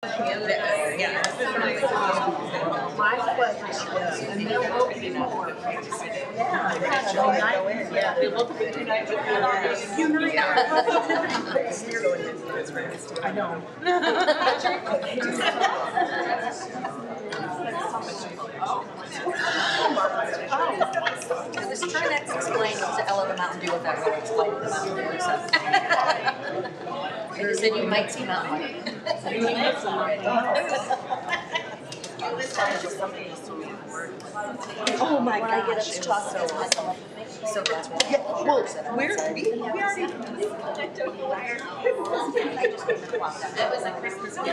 Yeah. My pleasure. And there will be more. Yeah. There will be 2 nights. I know. I was trying to explain to Ella the Mountain Dew without really explaining the Mountain Dew. So. I just said you might see Mountain Dew. Oh my When I get up gosh, to it talk, was so that's why. yeah, well, we already. That was a Christmas gift.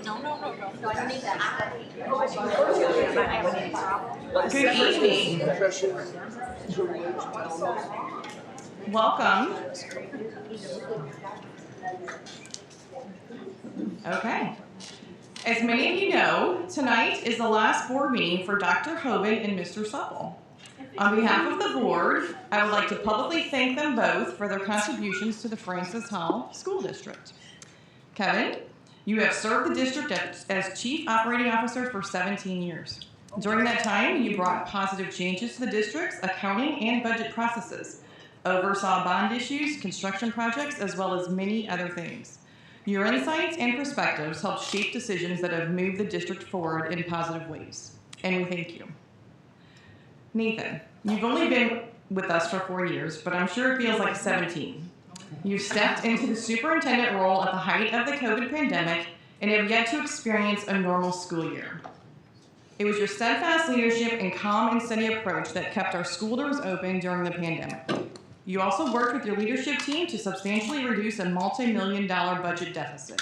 No, I don't need that. Good evening. Welcome. Okay. As many of you know, tonight is the last board meeting for Dr. Hoban and Mr. Supple. On behalf of the board, I would like to publicly thank them both for their contributions to the Francis Howell School District. Kevin, you have served the district as Chief Operating Officer for 17 years. During that time, you brought positive changes to the district's accounting and budget processes, oversaw bond issues, construction projects, as well as many other things. Your insights and perspectives help shape decisions that have moved the district forward in positive ways, and we thank you. Nathan, you've only been with us for 4 years, but I'm sure it feels like 17. You stepped into the superintendent role at the height of the COVID pandemic and have yet to experience a normal school year. It was your steadfast leadership and calm and steady approach that kept our school doors open during the pandemic. You also worked with your leadership team to substantially reduce a multi-million-dollar budget deficit.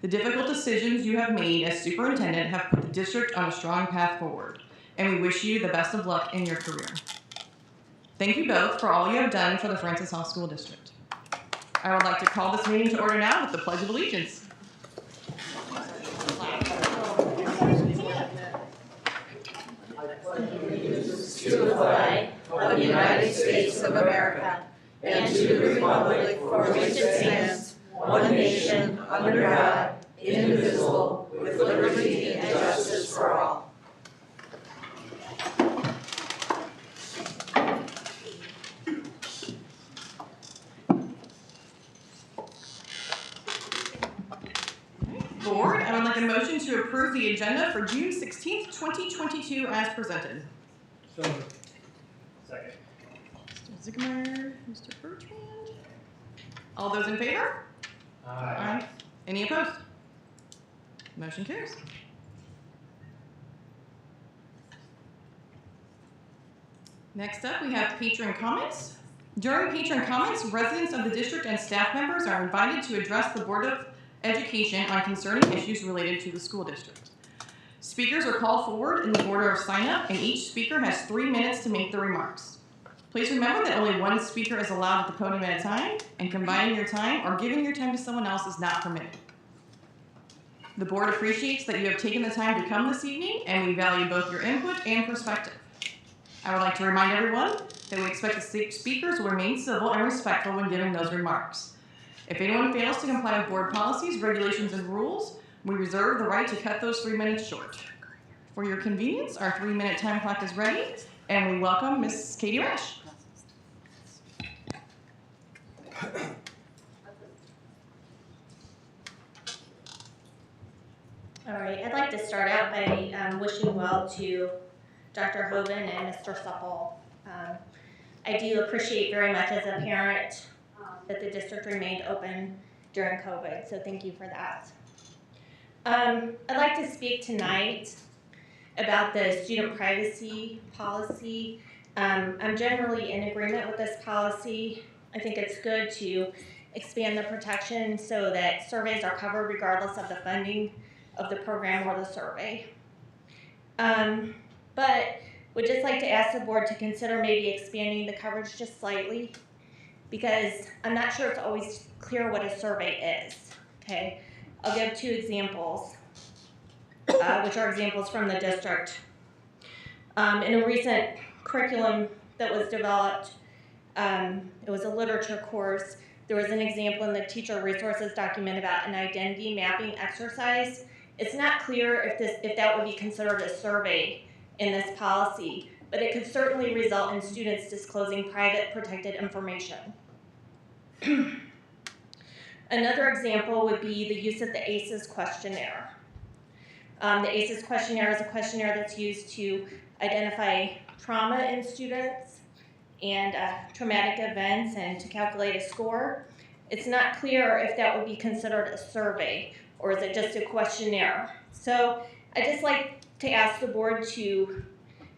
The difficult decisions you have made as superintendent have put the district on a strong path forward, and we wish you the best of luck in your career. Thank you both for all you have done for the Francis Howell School District. I would like to call this meeting to order now with the Pledge of Allegiance. To the flag of the United States of America and to the republic for which it stands, one nation, under God, indivisible, with liberty and justice for all. Board, I would like a motion to approve the agenda for June 16th, 2022 as presented. So moved. Second. Mr. Zigmeyer, Mr. Bertrand. All those in favor? Aye. Any opposed? Motion carries. Next up, we have patron comments. During patron comments, residents of the district and staff members are invited to address the Board of Education on concerning issues related to the school district. Speakers are called forward in the order of sign-up, and each speaker has 3 minutes to make their remarks. Please remember that only one speaker is allowed at the podium at a time, and combining your time or giving your time to someone else is not permitted. The board appreciates that you have taken the time to come this evening, and we value both your input and perspective. I would like to remind everyone that we expect the speakers will remain civil and respectful when giving those remarks. If anyone fails to comply with board policies, regulations, and rules, we reserve the right to cut those 3 minutes short. For your convenience, our 3-minute time clock is ready, and we welcome Ms. Katie Rash. All right, I'd like to start out by wishing well to Dr. Hoban and Mr. Supple. I do appreciate very much as a parent that the district remained open during COVID, so thank you for that. I'd like to speak tonight about the student privacy policy. I'm generally in agreement with this policy. I think it's good to expand the protection so that surveys are covered regardless of the funding of the program or the survey. But would just like to ask the board to consider maybe expanding the coverage just slightly, because I'm not sure it's always clear what a survey is, okay? I'll give 2 examples, which are examples from the district. In a recent curriculum that was developed, It was a literature course. There was an example in the teacher resources document about an identity mapping exercise. It's not clear if that would be considered a survey in this policy, but it could certainly result in students disclosing private protected information. Another example would be the use of the ACEs questionnaire. The ACEs questionnaire is a questionnaire that's used to identify trauma in students and traumatic events and to calculate a score. It's not clear if that would be considered a survey or is it just a questionnaire. So I'd just like to ask the board to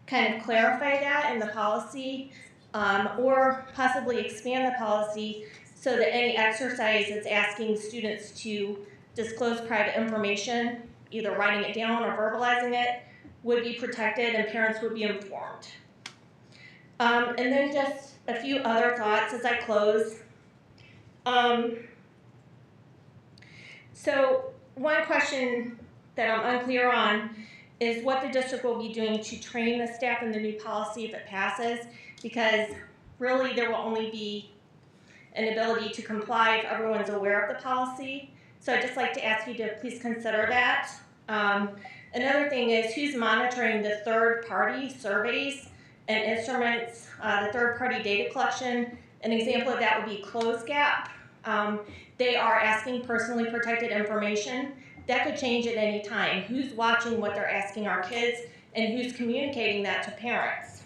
kind of clarify that in the policy or possibly expand the policy so that any exercise that's asking students to disclose private information, either writing it down or verbalizing it, would be protected and parents would be informed. And then just a few other thoughts as I close. So one question that I'm unclear on is what the district will be doing to train the staff in the new policy if it passes, because really there will only be an ability to comply if everyone's aware of the policy. So I'd just like to ask you to please consider that. Another thing is who's monitoring the third-party surveys and instruments, the third-party data collection. An example of that would be CloseGap. They are asking personally protected information. That could change at any time. Who's watching what they're asking our kids and who's communicating that to parents?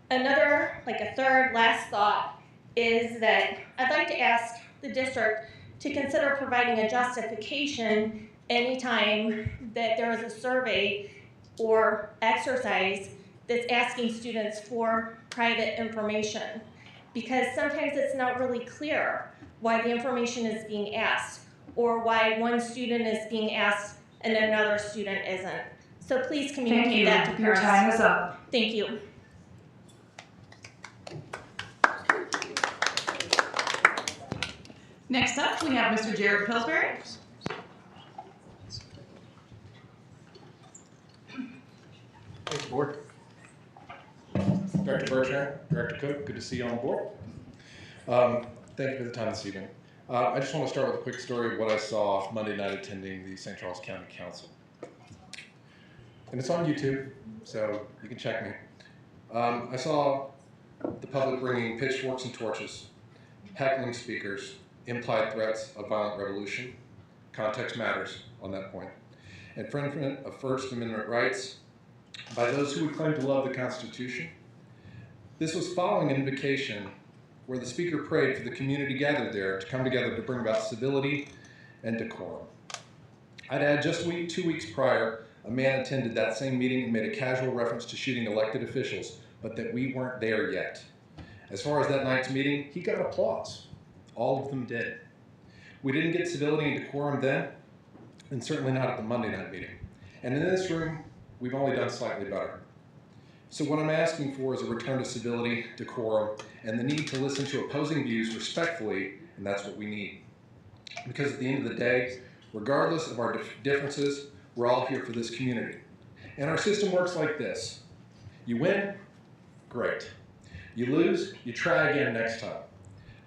Another, like a third, last thought is that I'd like to ask the district to consider providing a justification anytime that there is a survey or exercise that's asking students for private information, because sometimes it's not really clear why the information is being asked or why one student is being asked and another student isn't. So please communicate that to parents. Your time is up. Thank you. Next up, we have Mr. Jared Pillsbury. Thanks, board. Director Bertrand, Director Cook, good to see you on board. Thank you for the time this evening. I just want to start with a quick story of what I saw Monday night attending the St. Charles County Council. And it's on YouTube, so you can check me. I saw the public bringing pitchforks and torches, heckling speakers, implied threats of violent revolution. Context matters on that point. Infringement of First Amendment rights by those who would claim to love the Constitution. This was following an invocation where the speaker prayed for the community gathered there to come together to bring about civility and decorum. I'd add just 2 weeks prior, a man attended that same meeting and made a casual reference to shooting elected officials, but that we weren't there yet. As far as that night's meeting, he got applause. All of them did. We didn't get civility and decorum then, and certainly not at the Monday night meeting. And in this room, we've only done slightly better. So what I'm asking for is a return to civility, decorum, and the need to listen to opposing views respectfully, and that's what we need. Because at the end of the day, regardless of our differences, we're all here for this community. And our system works like this. You win, great. You lose, you try again next time.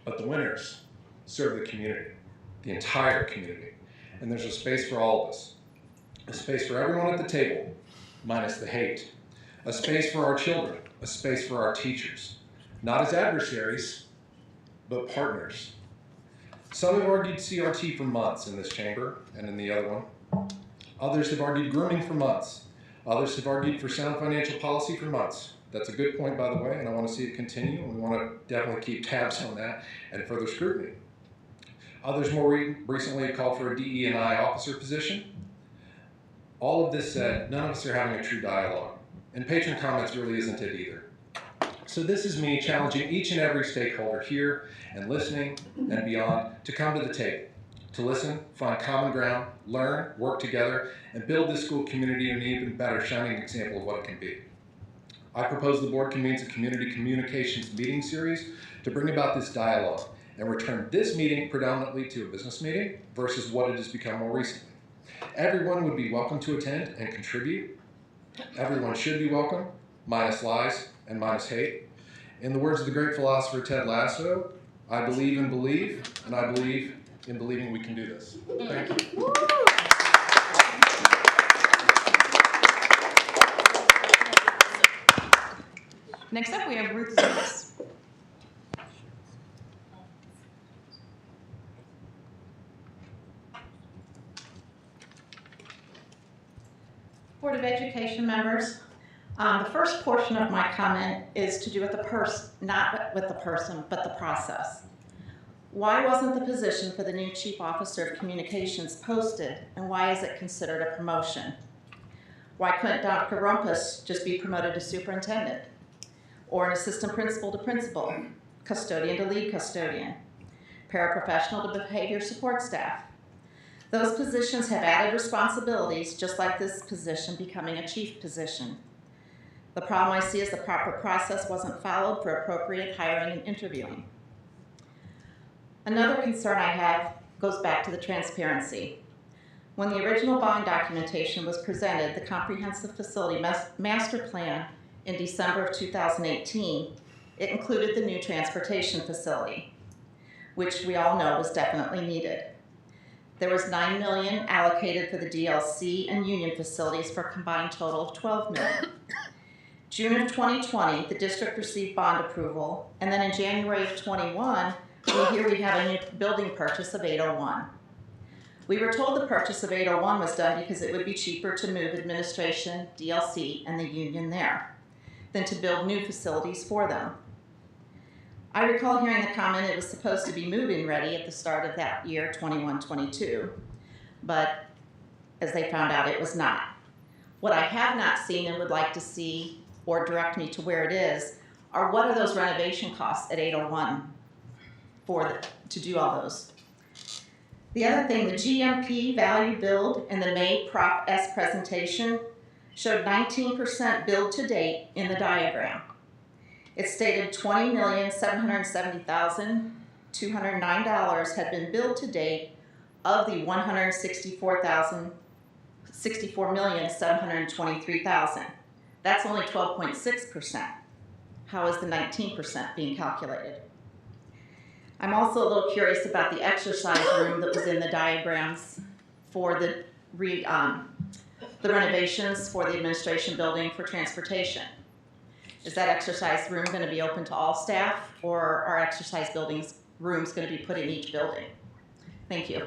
But the winners serve the community, the entire community. And there's a space for all of us. A space for everyone at the table, minus the hate. A space for our children, a space for our teachers. Not as adversaries, but partners. Some have argued CRT for months in this chamber and in the other one. Others have argued grooming for months. Others have argued for sound financial policy for months. That's a good point, by the way, and I want to see it continue, and we want to definitely keep tabs on that and further scrutiny. Others more recently have called for a DE&I officer position. All of this said, none of us are having a true dialogue. And patron comments really isn't it either. So this is me challenging each and every stakeholder here and listening and beyond to come to the table, to listen, find common ground, learn, work together, and build this school community an even better shining example of what it can be. I propose the board convenes a community communications meeting series to bring about this dialogue and return this meeting predominantly to a business meeting versus what it has become more recently. Everyone would be welcome to attend and contribute. Everyone should be welcome, minus lies and minus hate. In the words of the great philosopher Ted Lasso, I believe and believe, and I believe in believing we can do this. Thank you. Next up, we have Ruth Zenas. Board of Education members, the first portion of my comment is to do with the person, not with the person, but the process. Why wasn't the position for the new Chief Officer of Communications posted, and why is it considered a promotion? Why couldn't Dr. Rumpus just be promoted to Superintendent, or an Assistant Principal to Principal, Custodian to Lead Custodian, Paraprofessional to Behavior Support Staff? Those positions have added responsibilities, just like this position becoming a chief position. The problem I see is the proper process wasn't followed for appropriate hiring and interviewing. Another concern I have goes back to the transparency. When the original bond documentation was presented, the Comprehensive Facility Master Plan in December of 2018, it included the new transportation facility, which we all know was definitely needed. There was $9 million allocated for the DLC and union facilities for a combined total of $12 million. June of 2020, the district received bond approval, and then in January of 21, we have a new building purchase of 801. We were told the purchase of 801 was done because it would be cheaper to move administration, DLC, and the union there than to build new facilities for them. I recall hearing the comment it was supposed to be move-in ready at the start of that year, 21-22, but as they found out, it was not. What I have not seen and would like to see, or direct me to where it is, are what are those renovation costs at 801 to do all those. The other thing, the GMP value build in the May Prop S presentation showed 19% build to date in the diagram. It stated $20,770,209 had been billed to date of the $64,723,000. That's only 12.6%. How is the 19% being calculated? I'm also a little curious about the exercise room that was in the diagrams for the renovations for the administration building for transportation. Is that exercise room going to be open to all staff, or are exercise rooms going to be put in each building? Thank you.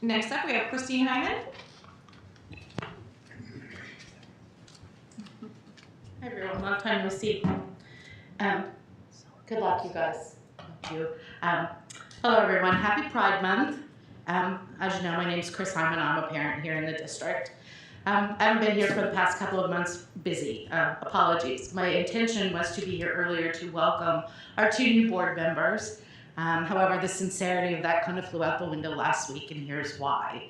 Next up, we have Christine Hyman. Hi everyone, long time no see. Good luck, you guys. Thank you. Hello everyone, happy Pride Month. As you know, my name is Chris Hyman. I'm a parent here in the district. I haven't been here for the past couple of months, busy. Apologies. My intention was to be here earlier to welcome our 2 new board members. However, the sincerity of that kind of flew out the window last week, and here's why.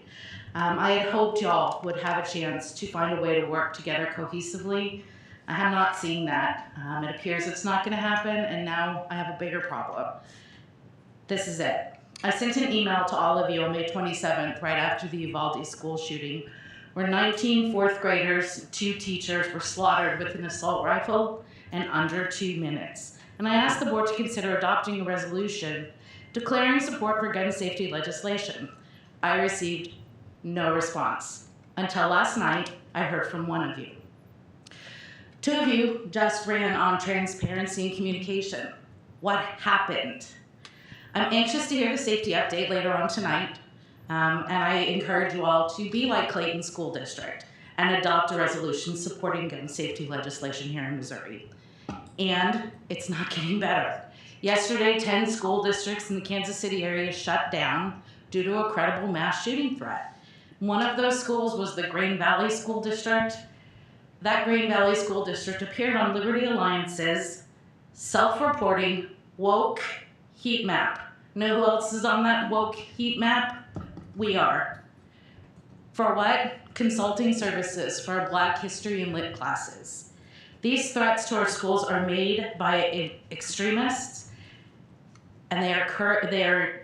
I had hoped y'all would have a chance to find a way to work together cohesively. I have not seen that. It appears it's not going to happen, and now I have a bigger problem. This is it. I sent an email to all of you on May 27th, right after the Uvalde school shooting, where 19 fourth graders, 2 teachers were slaughtered with an assault rifle in under 2 minutes. And I asked the board to consider adopting a resolution declaring support for gun safety legislation. I received no response. Until last night, I heard from one of you. 2 of you just ran on transparency and communication. What happened? I'm anxious to hear the safety update later on tonight, and I encourage you all to be like Clayton School District and adopt a resolution supporting gun safety legislation here in Missouri. And it's not getting better. Yesterday, 10 school districts in the Kansas City area shut down due to a credible mass shooting threat. One of those schools was the Green Valley School District. That Green Valley School District appeared on Liberty Alliance's self-reporting woke heat map. Know who else is on that woke heat map? We are. For what? Consulting services for our Black History and Lit classes. These threats to our schools are made by extremists, and they are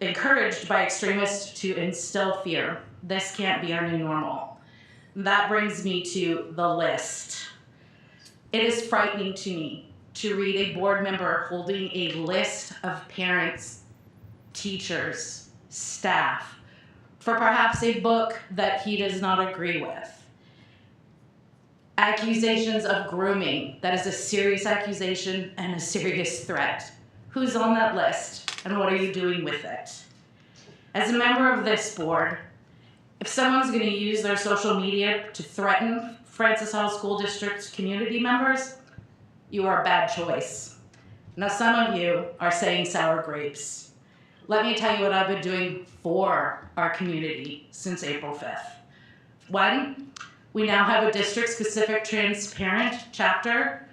encouraged by extremists to instill fear. this can't be our new normal. That brings me to the list. It is frightening to me to read a board member holding a list of parents, teachers, staff, for perhaps a book that he does not agree with. Accusations of grooming, that is a serious accusation and a serious threat. Who's on that list and what are you doing with it? As a member of this board, if someone's going to use their social media to threaten Francis Howell School District's community members, you are a bad choice. Now some of you are saying sour grapes. Let me tell you what I've been doing for our community since April 5th. One, we now have a district-specific transparent chapter,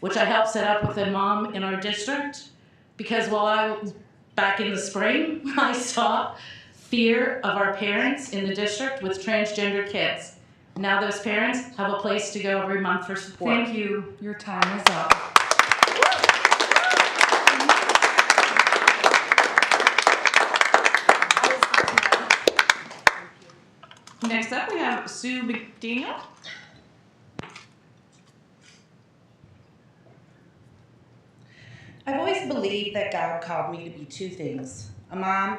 which I helped set up with a mom in our district, because while I was back in the spring, I saw fear of our parents in the district with transgender kids. Now those parents have a place to go every month for support. Thank you. Your time is up. Next up, we have Sue McDaniel. I've always believed that God called me to be two things, a mom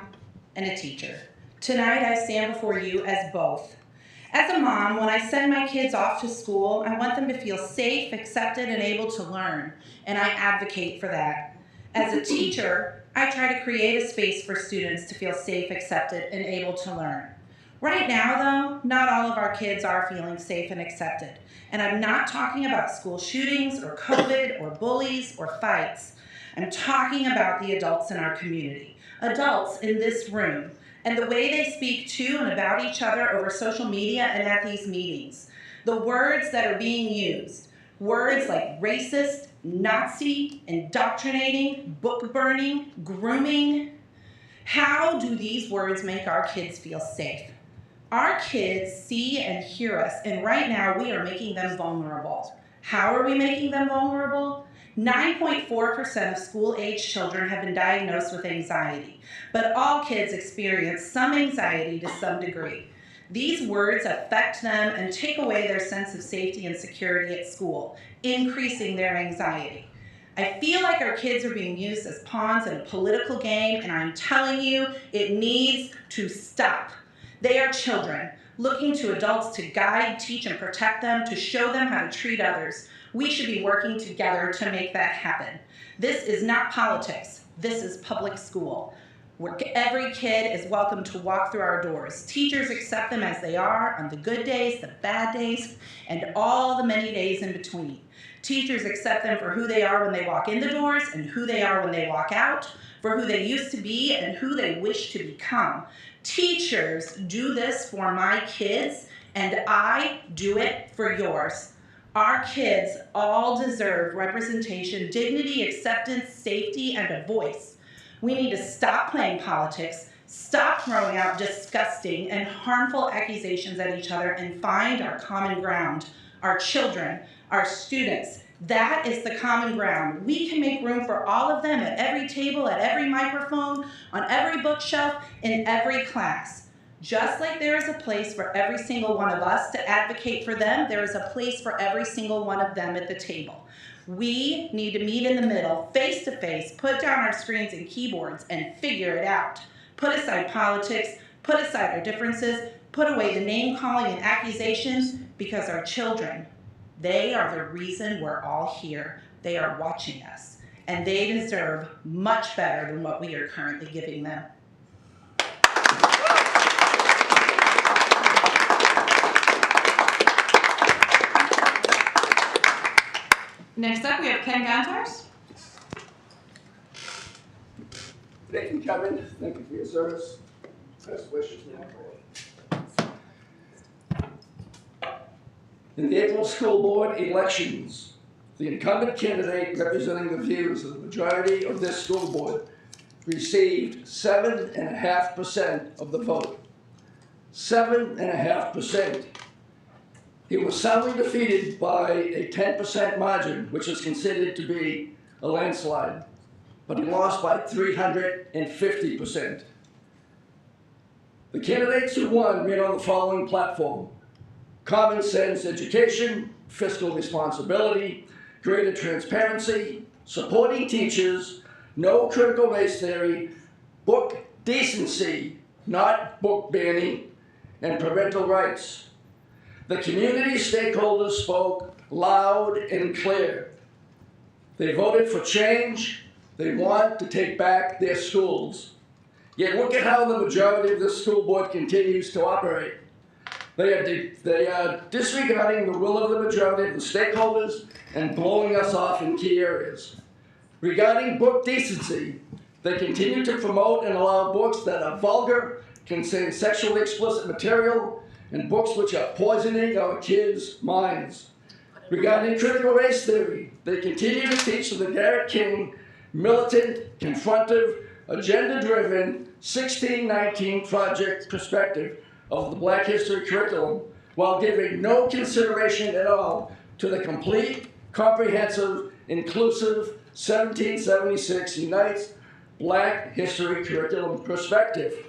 and a teacher. Tonight I stand before you as both. As a mom, when I send my kids off to school, I want them to feel safe, accepted, and able to learn, and I advocate for that. As a teacher, I try to create a space for students to feel safe, accepted, and able to learn. Right now, though, not all of our kids are feeling safe and accepted. And I'm not talking about school shootings or COVID or bullies or fights. I'm talking about the adults in our community, adults in this room, and the way they speak to and about each other over social media and at these meetings. The words that are being used, words like racist, Nazi, indoctrinating, book burning, grooming. How do these words make our kids feel safe? Our kids see and hear us, and right now we are making them vulnerable. How are we making them vulnerable? 9.4% of school-age children have been diagnosed with anxiety, but all kids experience some anxiety to some degree. These words affect them and take away their sense of safety and security at school, increasing their anxiety. I feel like our kids are being used as pawns in a political game, and I'm telling you, it needs to stop. They are children, looking to adults to guide, teach, and protect them, to show them how to treat others. We should be working together to make that happen. This is not politics. This is public school, where every kid is welcome to walk through our doors. Teachers accept them as they are on the good days, the bad days, and all the many days in between. Teachers accept them for who they are when they walk in the doors and who they are when they walk out, for who they used to be and who they wish to become. Teachers do this for my kids, and I do it for yours. Our kids all deserve representation, dignity, acceptance, safety, and a voice. We need to stop playing politics, stop throwing out disgusting and harmful accusations at each other, and find our common ground, our children, our students. That is the common ground. We can make room for all of them at every table, at every microphone, on every bookshelf, in every class. Just like there is a place for every single one of us to advocate for them, there is a place for every single one of them at the table. We need to meet in the middle, face to face, put down our screens and keyboards, and figure it out. Put aside politics, put aside our differences, put away the name-calling and accusations, because our children, they are the reason we're all here. They are watching us, and they deserve much better than what we are currently giving them. Next up, we have Ken Gantars. Thank you, Kevin. Thank you for your service. Best wishes now. In the April school board elections, the incumbent candidate representing the views of the majority of this school board received 7.5% of the vote. 7.5%. He was soundly defeated by a 10% margin, which is considered to be a landslide, but he lost by 350%. The candidates who won ran on the following platform: common sense education, fiscal responsibility, greater transparency, supporting teachers, no critical race theory, book decency, not book banning, and parental rights. The community stakeholders spoke loud and clear. They voted for change. They want to take back their schools. Yet look at how the majority of this school board continues to operate. They are disregarding the will of the majority of the stakeholders and blowing us off in key areas. Regarding book decency, they continue to promote and allow books that are vulgar, contain sexually explicit material, and books which are poisoning our kids' minds. Regarding critical race theory, they continue to teach the Garrett King militant, confrontive, agenda-driven 1619 project perspective of the Black History curriculum, while giving no consideration at all to the complete, comprehensive, inclusive 1776 Unites Black History curriculum perspective.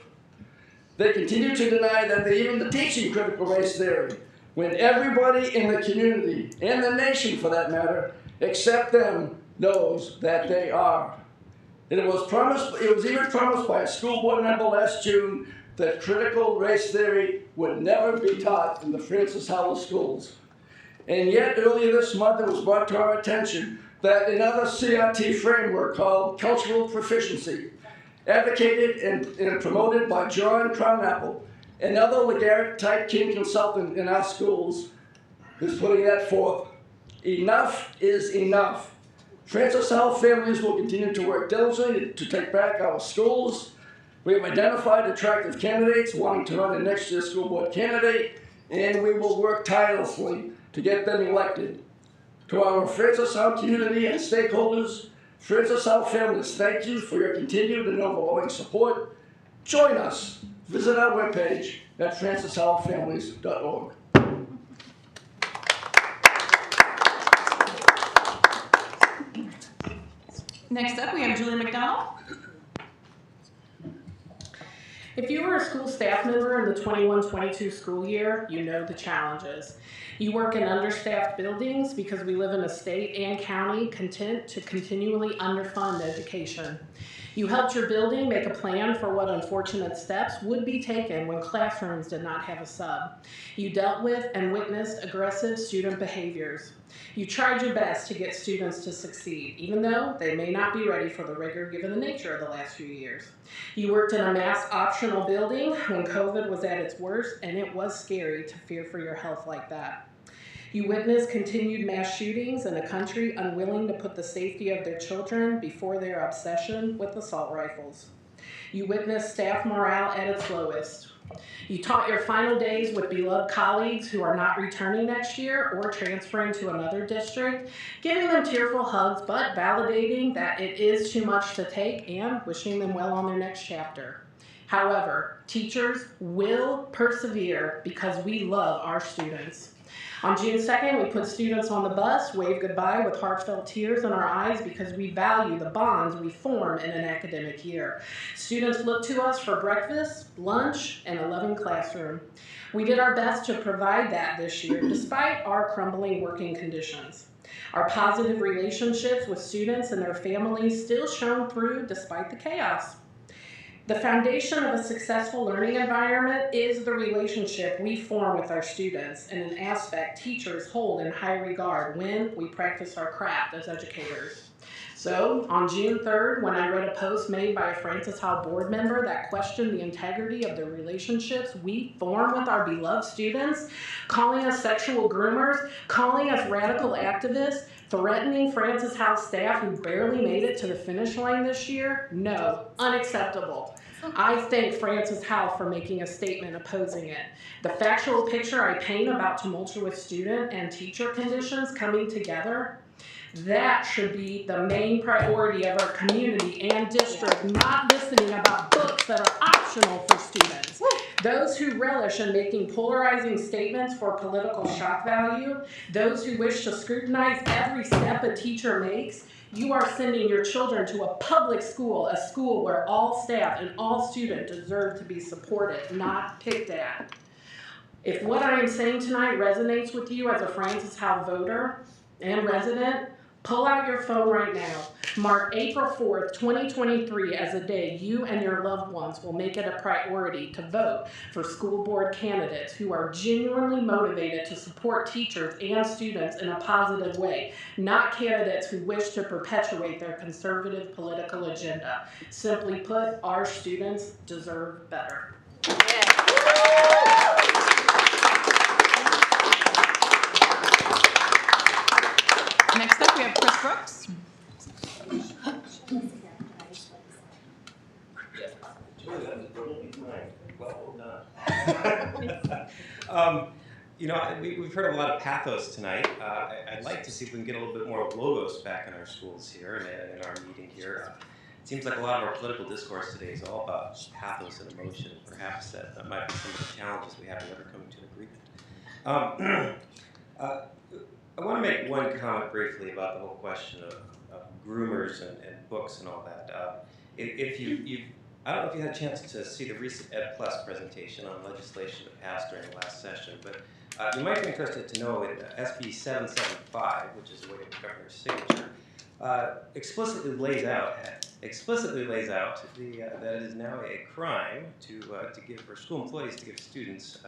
They continue to deny that they're even teaching critical race theory, when everybody in the community, and the nation for that matter, except them, knows that they are. And it was even promised by a school board member last June that critical race theory would never be taught in the Francis Howell schools. And yet, earlier this month, it was brought to our attention that another CRT framework called Cultural Proficiency, advocated and promoted by John Crownapple, another LeGarrette-type King consultant in our schools, is putting that forth. Enough is enough. Francis Howell families will continue to work diligently to take back our schools. We have identified attractive candidates wanting to run the next year's school board candidate, and we will work tirelessly to get them elected. To our Francis Howell community and stakeholders, Francis Howell families, thank you for your continued and overwhelming support. Join us. Visit our webpage at francishowellfamilies.org. Next up, we have Julie McDonald. If you were a school staff member in the 21-22 school year, you know the challenges. You work in understaffed buildings because we live in a state and county content to continually underfund education. You helped your building make a plan for what unfortunate steps would be taken when classrooms did not have a sub. You dealt with and witnessed aggressive student behaviors. You tried your best to get students to succeed, even though they may not be ready for the rigor given the nature of the last few years. You worked in a mass optional building when COVID was at its worst, and it was scary to fear for your health like that. You witnessed continued mass shootings in a country unwilling to put the safety of their children before their obsession with assault rifles. You witnessed staff morale at its lowest. You taught your final days with beloved colleagues who are not returning next year or transferring to another district, giving them tearful hugs, but validating that it is too much to take and wishing them well on their next chapter. However, teachers will persevere because we love our students. On June 2nd, we put students on the bus, waved goodbye with heartfelt tears in our eyes because we value the bonds we form in an academic year. Students look to us for breakfast, lunch, and a loving classroom. We did our best to provide that this year, despite our crumbling working conditions. Our positive relationships with students and their families still shone through despite the chaos. The foundation of a successful learning environment is the relationship we form with our students, and an aspect teachers hold in high regard when we practice our craft as educators. So, on June 3rd, when I read a post made by a Francis Howell board member that questioned the integrity of the relationships we form with our beloved students, calling us sexual groomers, calling us radical activists, threatening Francis Howell staff who barely made it to the finish line this year, no, unacceptable. I thank Francis Howell for making a statement opposing it. The factual picture I paint about tumultuous student and teacher conditions coming together, that should be the main priority of our community and district, not listening about books that are optional for students. those who relish in making polarizing statements for political shock value, those who wish to scrutinize every step a teacher makes, you are sending your children to a public school, a school where all staff and all students deserve to be supported, not picked at. If what I am saying tonight resonates with you as a Francis Howell voter and resident, pull out your phone right now. Mark April 4th, 2023 as a day you and your loved ones will make it a priority to vote for school board candidates who are genuinely motivated to support teachers and students in a positive way, not candidates who wish to perpetuate their conservative political agenda. Simply put, our students deserve better. Next up, we have Chris Brooks. You know, we've heard a lot of pathos tonight. I'd like to see if we can get a little bit more logos back in our schools here and in our meeting here. It seems like a lot of our political discourse today is all about pathos and emotion. Perhaps that might be some of the challenges we have in ever coming to an agreement. I want to make one comment briefly about the whole question of groomers and books and all that. I don't know if you had a chance to see the recent Ed Plus presentation on legislation that passed during the last session, but you might be interested to know that SB 775, which is the way the governor's signature, explicitly lays out that it is now a crime to give, for school employees to give students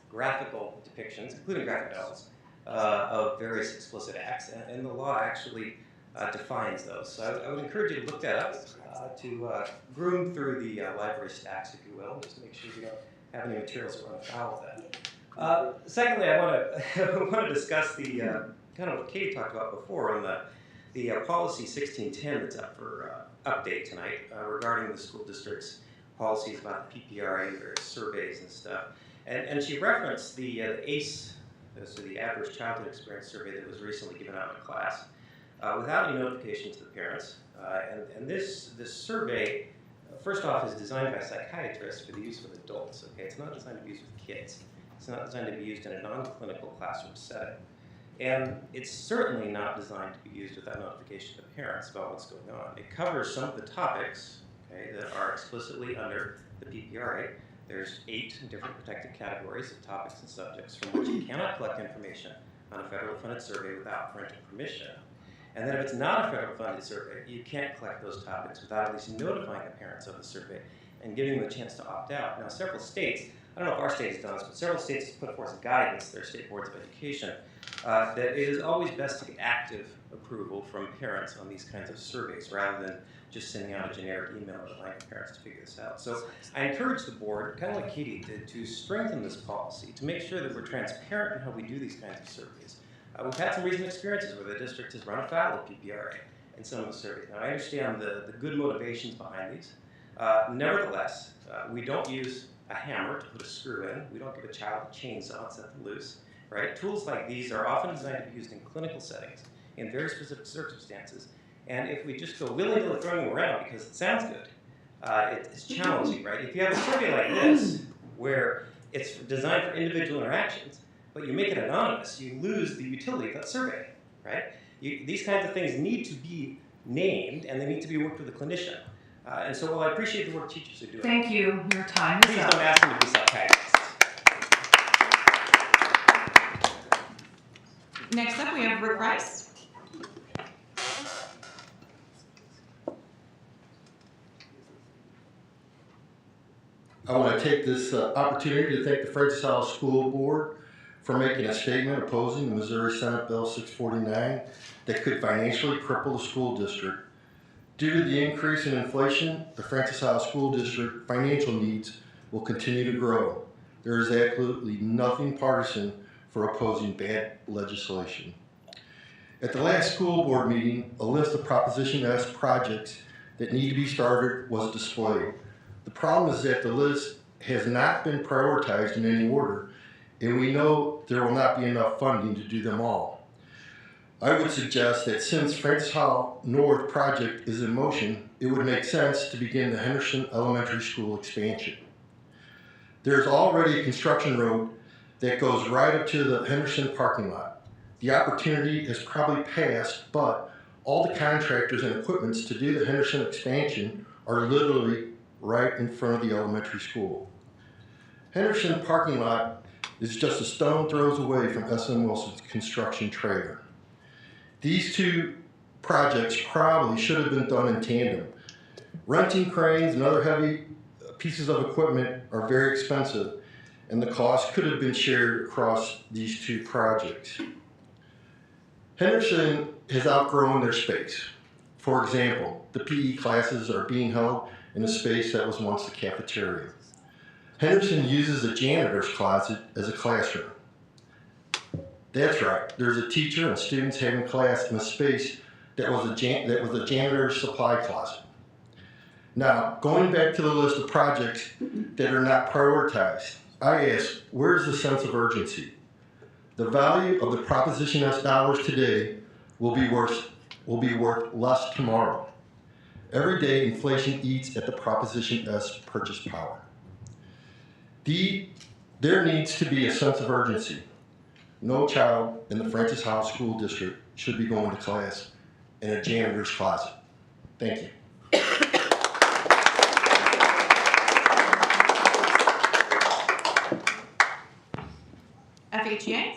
graphical depictions, including graphic novels, of various explicit acts, and the law actually defines those. So I would encourage you to look that up, to groom through the library stacks, if you will, just make sure you don't have any materials that run afoul of that. Secondly, I want to discuss the kind of what Katie talked about before on the policy 1610 that's up for update tonight regarding the school district's policies about the PPRA, various surveys and stuff. And she referenced the ACE, so the Average Childhood Experience Survey that was recently given out in class, without any notification to the parents. And this survey, first off, is designed by psychiatrists for the use with adults. Okay, it's not designed to be used with kids. It's not designed to be used in a non-clinical classroom setting. And it's certainly not designed to be used without notification to parents about what's going on. It covers some of the topics, okay, that are explicitly under the PPRA. There's 8 different protected categories of topics and subjects from which you cannot collect information on a federal funded survey without parental permission. And then if it's not a federal funded survey, you can't collect those topics without at least notifying the parents of the survey and giving them a chance to opt out. Now, several states, I don't know if our state has done this, but several states have put forth guidance, their state boards of education, that it is always best to get active approval from parents on these kinds of surveys rather than just sending out a generic email relying on parents to figure this out. So I encourage the board, kind of like Katie did, to strengthen this policy, to make sure that we're transparent in how we do these kinds of surveys. We've had some recent experiences where the district has run afoul of PPRA in some of the surveys. Now, I understand the good motivations behind these. Nevertheless, we don't use a hammer to put a screw in. We don't give a child a chainsaw and set them loose. Right? Tools like these are often designed to be used in clinical settings in very specific circumstances. And if we just go willy-nilly throwing them around because it sounds good, it's challenging, right? If you have a survey like this, where it's designed for individual interactions, but you make it anonymous, you lose the utility of that survey, right? These kinds of things need to be named, and they need to be worked with a clinician. And so while I appreciate the work teachers are doing, Thank you. Your time is please up. don't ask them to be psychiatrists. Next up, we have Rick Rice. I want to take this opportunity to thank the Francis Howell School Board for making a statement opposing the Missouri Senate Bill 649 that could financially cripple the school district. Due to the increase in inflation, the Francis Howell School District financial needs will continue to grow. There is absolutely nothing partisan for opposing bad legislation. At the last school board meeting, a list of Proposition S projects that need to be started was displayed. The problem is that the list has not been prioritized in any order, and we know there will not be enough funding to do them all. I would suggest that since Francis Howell North project is in motion, it would make sense to begin the Henderson Elementary School expansion. There's already a construction road that goes right up to the Henderson parking lot. The opportunity is probably passed, but all the contractors and equipments to do the Henderson expansion are literally right in front of the elementary school. Henderson parking lot is just a stone throws away from S.M. Wilson's construction trailer. These two projects probably should have been done in tandem. Renting cranes and other heavy pieces of equipment are very expensive, and the cost could have been shared across these two projects. Henderson has outgrown their space. For example, the PE classes are being held in a space that was once the cafeteria. Henderson uses a janitor's closet as a classroom. That's right, there's a teacher and students having class in a space that was a janitor's supply closet. Now, going back to the list of projects that are not prioritized, I ask, where's the sense of urgency? The value of the Proposition S dollars today will be worth less tomorrow. Every day, inflation eats at the Proposition S purchase power. There needs to be a sense of urgency. No child in the Francis Howell School District should be going to class in a janitor's closet. Thank you. FHEA?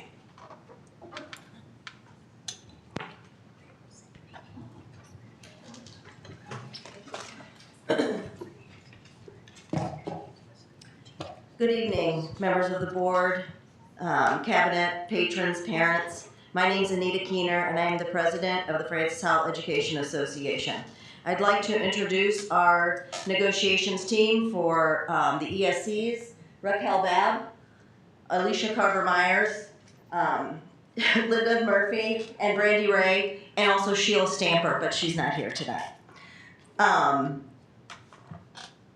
Good evening, members of the board, cabinet, patrons, parents. My name is Anita Keener, and I am the president of the Francis Howell Education Association. I'd like to introduce our negotiations team for the ESCs, Raquel Babb, Alicia Carver-Myers, Linda Murphy, and Brandy Ray, and also Sheila Stamper, but she's not here tonight.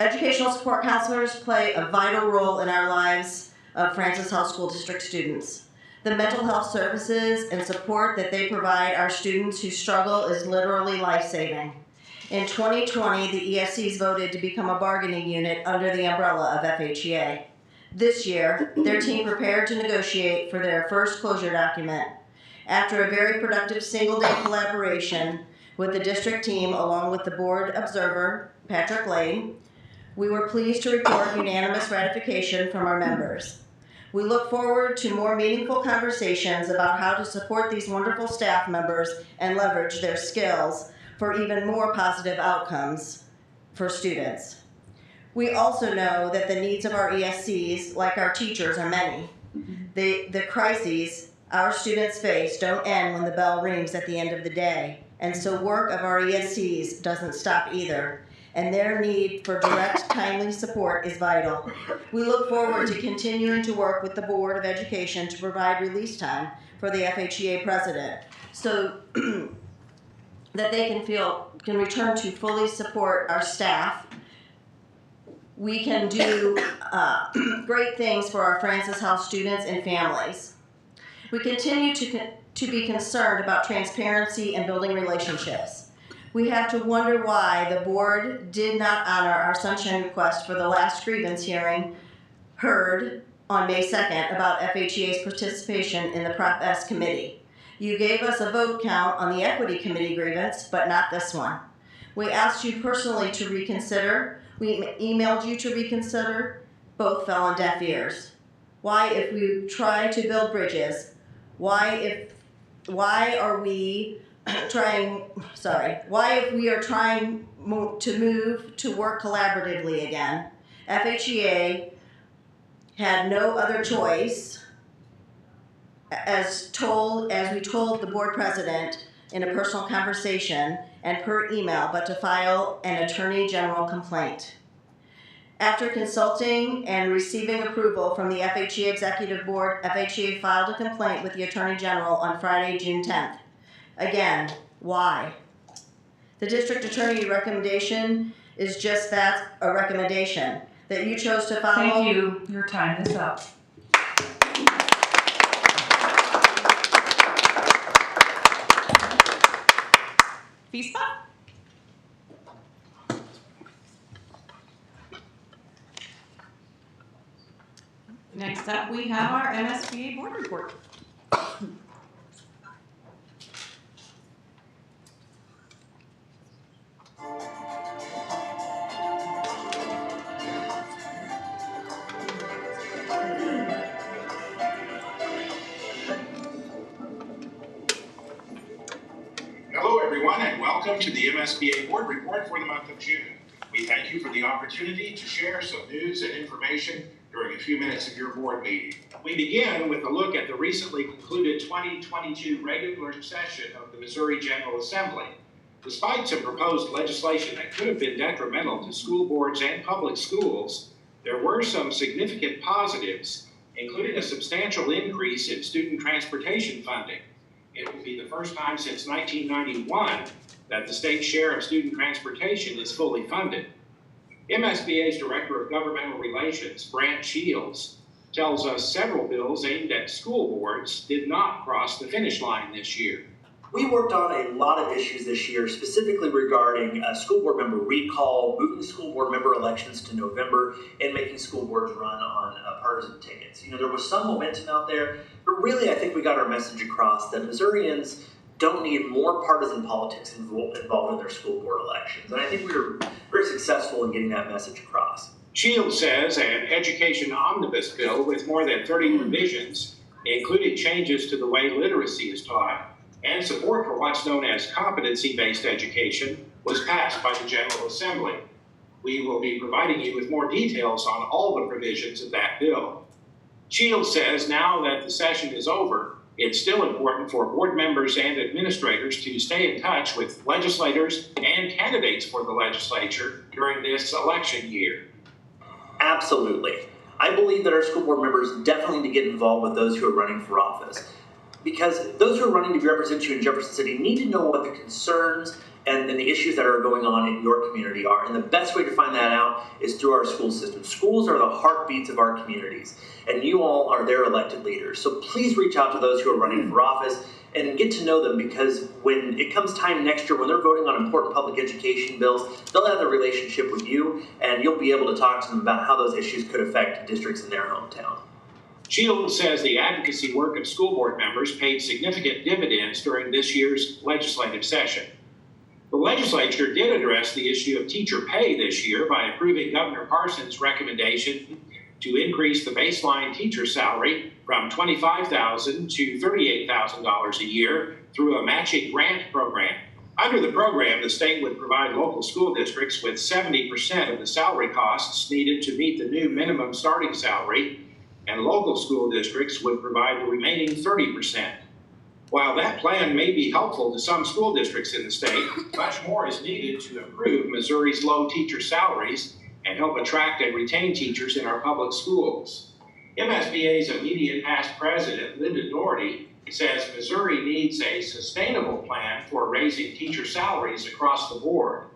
Educational support counselors play a vital role in our lives of Francis Howell School District students. The mental health services and support that they provide our students who struggle is literally life-saving. In 2020, the ESCs voted to become a bargaining unit under the umbrella of FHEA. This year, their team prepared to negotiate for their first closure document. After a very productive single-day collaboration with the district team along with the board observer, Patrick Lane, we were pleased to report unanimous ratification from our members. We look forward to more meaningful conversations about how to support these wonderful staff members and leverage their skills for even more positive outcomes for students. We also know that the needs of our ESCs, like our teachers, are many. The crises our students face don't end when the bell rings at the end of the day, and so work of our ESCs doesn't stop either. And their need for direct, timely support is vital. We look forward to continuing to work with the Board of Education to provide release time for the FHEA president so that they can return to fully support our staff. We can do great things for our Francis Howell students and families. We continue to be concerned about transparency and building relationships. We have to wonder why the board did not honor our sunshine request for the last grievance hearing heard on May 2nd about FHEA's participation in the Prop S committee. You gave us a vote count on the equity committee grievance, but not this one. We asked you personally to reconsider. We emailed you to reconsider. Both fell on deaf ears. Why, if we try to build bridges, why if we are trying to move to work collaboratively again, FHEA had no other choice, as we told the board president in a personal conversation and per email, but to file an Attorney General complaint. After consulting and receiving approval from the FHEA Executive Board, FHEA filed a complaint with the Attorney General on Friday, June 10th. Again, why? The district attorney recommendation is just that, a recommendation, that you chose to follow. Thank you. Your time is up. FISPA? Next up, we have our MSBA board report. Hello, everyone, and welcome to the MSBA Board Report for the month of June. We thank you for the opportunity to share some news and information during a few minutes of your board meeting. We begin with a look at the recently concluded 2022 regular session of the Missouri General Assembly. Despite some proposed legislation that could have been detrimental to school boards and public schools, there were some significant positives, including a substantial increase in student transportation funding. It will be the first time since 1991 that the state's share of student transportation is fully funded. MSBA's Director of Governmental Relations, Brant Shields, tells us several bills aimed at school boards did not cross the finish line this year. We worked on a lot of issues this year, specifically regarding school board member recall, moving school board member elections to November, and making school boards run on partisan tickets. You know, there was some momentum out there, but really I think we got our message across that Missourians don't need more partisan politics involved in their school board elections. And I think we were very successful in getting that message across. Shields says an education omnibus bill with more than 30 revisions, including changes to the way literacy is taught, and support for what's known as competency-based education was passed by the General Assembly. We will be providing you with more details on all the provisions of that bill. Shields says now that the session is over, it's still important for board members and administrators to stay in touch with legislators and candidates for the legislature during this election year. Absolutely. I believe that our school board members definitely need to get involved with those who are running for office, because those who are running to represent you in Jefferson City need to know what the concerns and the issues that are going on in your community are. And the best way to find that out is through our school system. Schools are the heartbeats of our communities, and you all are their elected leaders. So please reach out to those who are running for office and get to know them, because when it comes time next year, when they're voting on important public education bills, they'll have a relationship with you, and you'll be able to talk to them about how those issues could affect districts in their hometown. Shields says the advocacy work of school board members paid significant dividends during this year's legislative session. The legislature did address the issue of teacher pay this year by approving Governor Parsons' recommendation to increase the baseline teacher salary from $25,000 to $38,000 a year through a matching grant program. Under the program, the state would provide local school districts with 70% of the salary costs needed to meet the new minimum starting salary, and local school districts would provide the remaining 30%. While that plan may be helpful to some school districts in the state, much more is needed to improve Missouri's low teacher salaries and help attract and retain teachers in our public schools. MSBA's immediate past president, Linda Doherty, says Missouri needs a sustainable plan for raising teacher salaries across the board.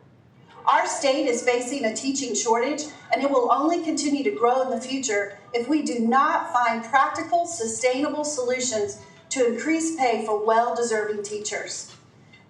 Our state is facing a teaching shortage, and it will only continue to grow in the future if we do not find practical, sustainable solutions to increase pay for well-deserving teachers.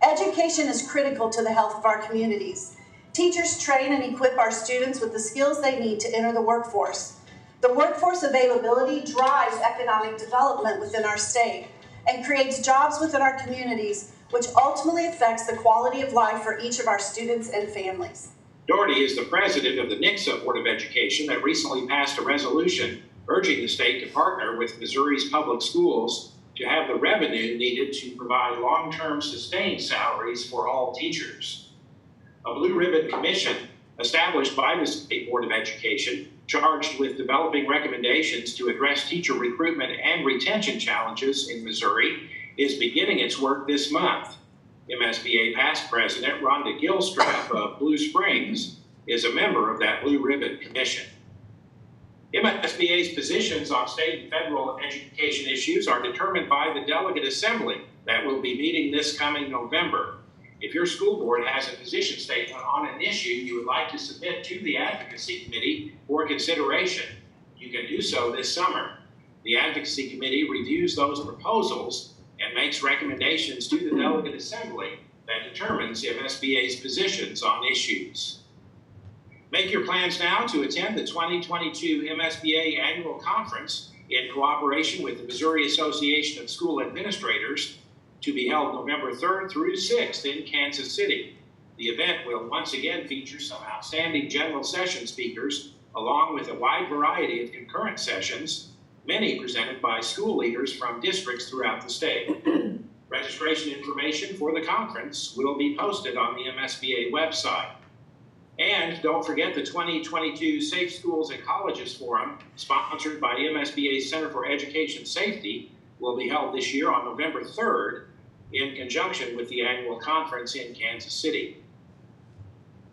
Education is critical to the health of our communities. Teachers train and equip our students with the skills they need to enter the workforce. The workforce availability drives economic development within our state and creates jobs within our communities, which ultimately affects the quality of life for each of our students and families. Doherty is the president of the NICSA Board of Education that recently passed a resolution urging the state to partner with Missouri's public schools to have the revenue needed to provide long-term sustained salaries for all teachers. A Blue Ribbon Commission established by the State Board of Education, charged with developing recommendations to address teacher recruitment and retention challenges in Missouri, is beginning its work this month. MSBA past president Rhonda Gilstrap of Blue Springs is a member of that Blue Ribbon Commission. MSBA's positions on state and federal education issues are determined by the Delegate Assembly that will be meeting this coming November. If your school board has a position statement on an issue you would like to submit to the Advocacy Committee for consideration, you can do so this summer. The Advocacy Committee reviews those proposals and makes recommendations to the Delegate Assembly that determines MSBA's positions on issues. Make your plans now to attend the 2022 MSBA Annual Conference in cooperation with the Missouri Association of School Administrators, to be held November 3rd through 6th in Kansas City. The event will once again feature some outstanding general session speakers, along with a wide variety of concurrent sessions, many presented by school leaders from districts throughout the state. Registration information for the conference will be posted on the MSBA website. And don't forget the 2022 Safe Schools and Colleges Forum, sponsored by MSBA's Center for Education Safety, will be held this year on November 3rd in conjunction with the annual conference in Kansas City.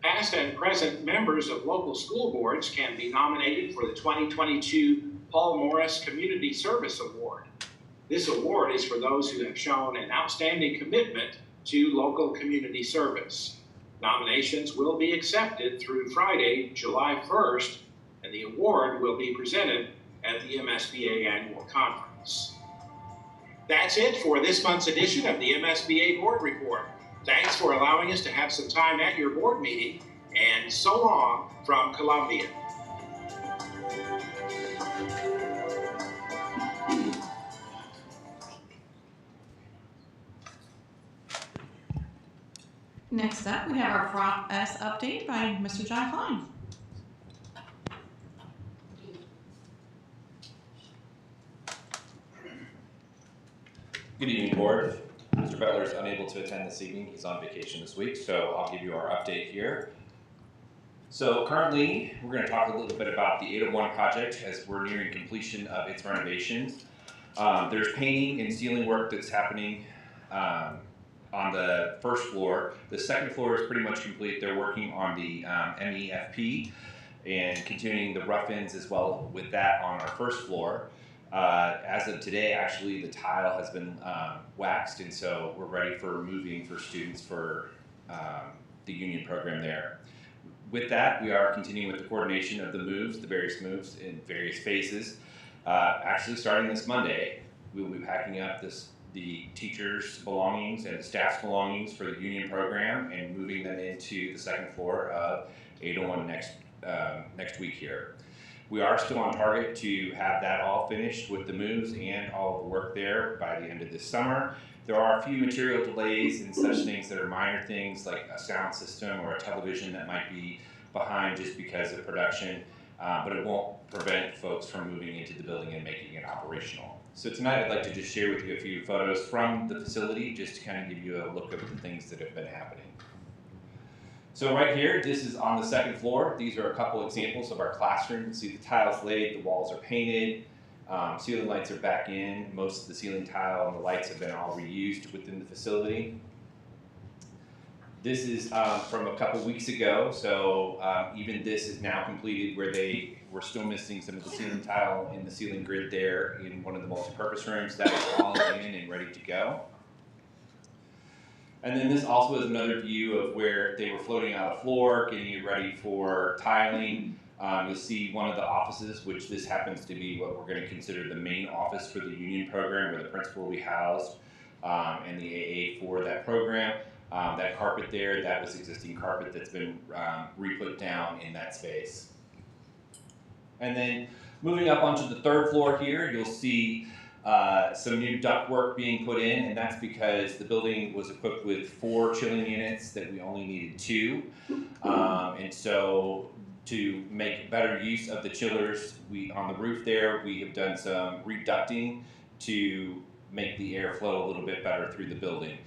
Past and present members of local school boards can be nominated for the 2022 Paul Morris Community Service Award. This award is for those who have shown an outstanding commitment to local community service. Nominations will be accepted through Friday, July 1st, and the award will be presented at the MSBA Annual Conference. That's it for this month's edition of the MSBA Board Report. Thanks for allowing us to have some time at your board meeting, and so long from Columbia. Next up, we have our Prop S update by Mr. John Klein. Good evening, board. Mr. Butler is unable to attend this evening. He's on vacation this week, so I'll give you our update here. So currently, we're going to talk a little bit about the 801 project as we're nearing completion of its renovations. There's painting and ceiling work that's happening on the first floor. The second floor is pretty much complete. They're working on the MEFP and continuing the rough-ins as well with that on our first floor. As of today, actually, the tile has been waxed, and so we're ready for moving for students for the union program there. With that, we are continuing with the coordination of the moves, the various moves in various phases. Actually, starting this Monday, we will be packing up the teachers' belongings and the staff's belongings for the union program and moving them into the second floor of 801 next week here. We are still on target to have that all finished with the moves and all of the work there by the end of this summer. There are a few material delays and such things that are minor things like a sound system or a television that might be behind just because of production, but it won't prevent folks from moving into the building and making it operational. So tonight I'd like to just share with you a few photos from the facility just to kind of give you a look at the things that have been happening. So right here, this is on the second floor. These are a couple examples of our classroom. You can see the tiles laid, the walls are painted, ceiling lights are back in. Most of the ceiling tile and the lights have been all reused within the facility. This is from a couple weeks ago, so even this is now completed where they were still missing some of the ceiling tile in the ceiling grid there in one of the multi-purpose rooms. That is all in and ready to go. And then this also is another view of where they were floating out a floor, getting it ready for tiling. You'll see one of the offices, which this happens to be what we're going to consider the main office for the union program, where the principal will be housed, and the AA for that program. That carpet there, that was existing carpet that's been re-put down in that space. And then moving up onto the third floor here, you'll see some new ductwork being put in, and that's because the building was equipped with 4 chilling units that we only needed 2. And so to make better use of the chillers, on the roof there, we have done some reducting to make the air flow a little bit better through the building.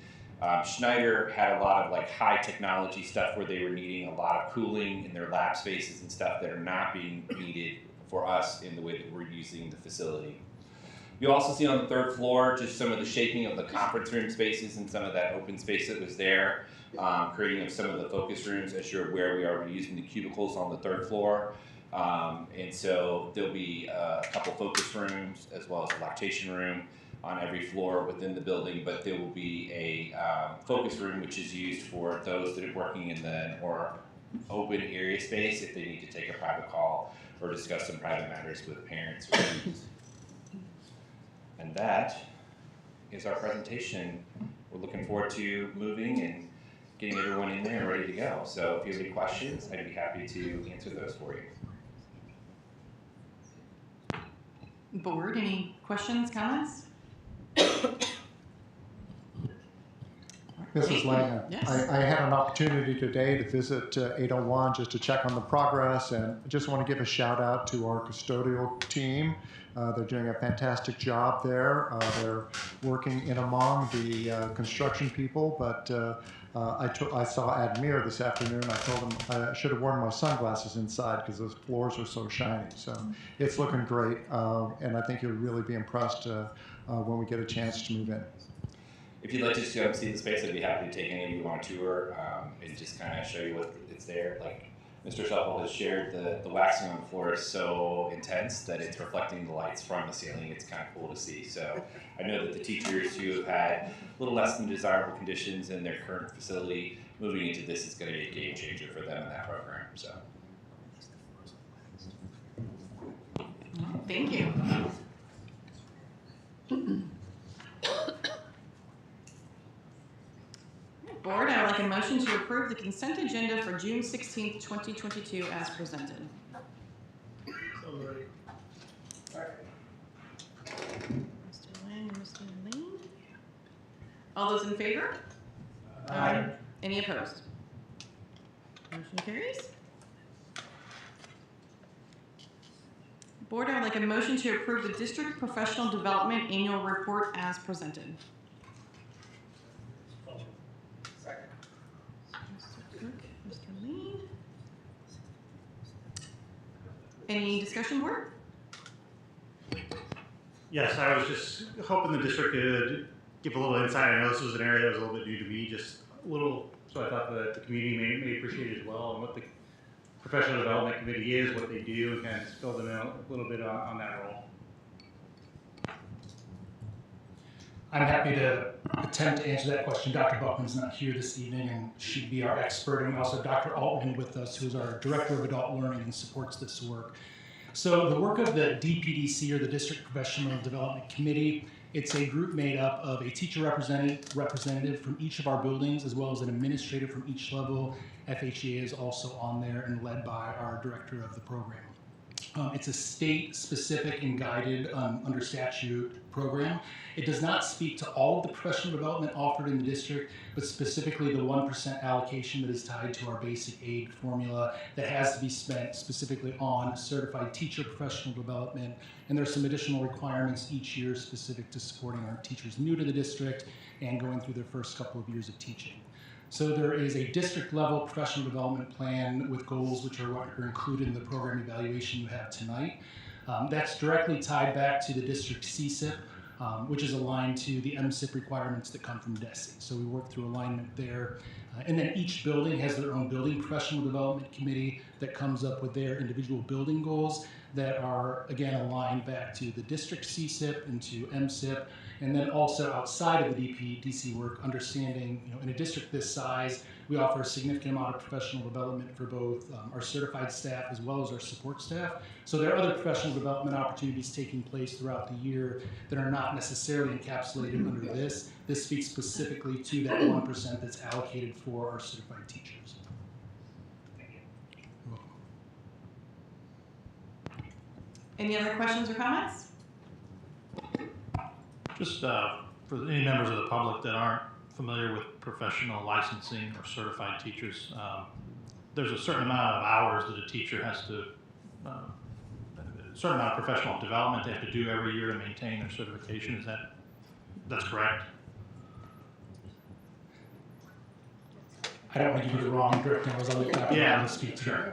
Schneider had a lot of like high technology stuff where they were needing a lot of cooling in their lab spaces and stuff that are not being needed for us in the way that we're using the facility. You'll also see on the third floor just some of the shaping of the conference room spaces and some of that open space that was there, creating of some of the focus rooms. As you're aware, we are reusing the cubicles on the third floor. And so there'll be a couple focus rooms as well as a lactation room on every floor within the building, but there will be a focus room which is used for those that are working in the more open area space if they need to take a private call or discuss some private matters with parents or students. And that is our presentation. We're looking forward to moving and getting everyone in there and ready to go. So if you have any questions, I'd be happy to answer those for you. Board, any questions, comments? Mrs. Lang, Yes. I had an opportunity today to visit 801 just to check on the progress, and I just want to give a shout out to our custodial team. They're doing a fantastic job there. They're working in among the construction people, but I saw Admir this afternoon. I told him I should have worn my sunglasses inside because those floors are so shiny. So it's looking great, and I think you'll really be impressed when we get a chance to move in. If you'd like to see the space, I'd be happy to take any of you on a tour and just kind of show you what it's there. Like Mr. Shuffle has shared, the waxing on the floor is so intense that it's reflecting the lights from the ceiling. It's kind of cool to see. So I know that the teachers who have had a little less than desirable conditions in their current facility, moving into this is going to be a game changer for them in that program. So. Thank you. Board, I would like a motion to approve the consent agenda for June 16th, 2022 as presented. So moved. Mr. Lang and Mr. Lane. All those in favor? Aye. Any opposed? Motion carries. Board, I would like a motion to approve the District Professional Development Annual Report as presented. Second. Mr. Cook, Mr. Lane. Any discussion, board? Yes, I was just hoping the district could give a little insight. I know this was an area that was a little bit new to me, just a little, so I thought that the community may appreciate it as well, and what the Professional Development Committee is, what they do, and kind of just fill them out a little bit on that role. I'm happy to attempt to answer that question. Dr. Buckman's not here this evening, and she'd be our expert. And we also have Dr. Altman with us, who's our Director of Adult Learning and supports this work. So the work of the DPDC, or the District Professional Development Committee, it's a group made up of a teacher representative from each of our buildings, as well as an administrator from each level. FHEA is also on there and led by our director of the program. It's a state-specific and guided under statute program. It does not speak to all of the professional development offered in the district, but specifically the 1% allocation that is tied to our basic aid formula that has to be spent specifically on certified teacher professional development. And there are some additional requirements each year specific to supporting our teachers new to the district and going through their first couple of years of teaching. So there is a district-level professional development plan with goals which are what are included in the program evaluation you have tonight. That's directly tied back to the district CSIP, which is aligned to the MSIP requirements that come from DESE. So we work through alignment there. And then each building has their own building professional development committee that comes up with their individual building goals that are, again, aligned back to the district CSIP and to MSIP. And then also outside of the DPDC work, understanding, in a district this size, we offer a significant amount of professional development for both our certified staff as well as our support staff. So there are other professional development opportunities taking place throughout the year that are not necessarily encapsulated under this. This speaks specifically to that 1% that's allocated for our certified teachers. Thank you. You're welcome. Any other questions or comments? Just for any members of the public that aren't familiar with professional licensing or certified teachers, there's a certain amount of hours that a teacher has to, a certain amount of professional development they have to do every year to maintain their certification. That's correct? I don't want to give you the wrong direct numbers. I'll let that speak to you.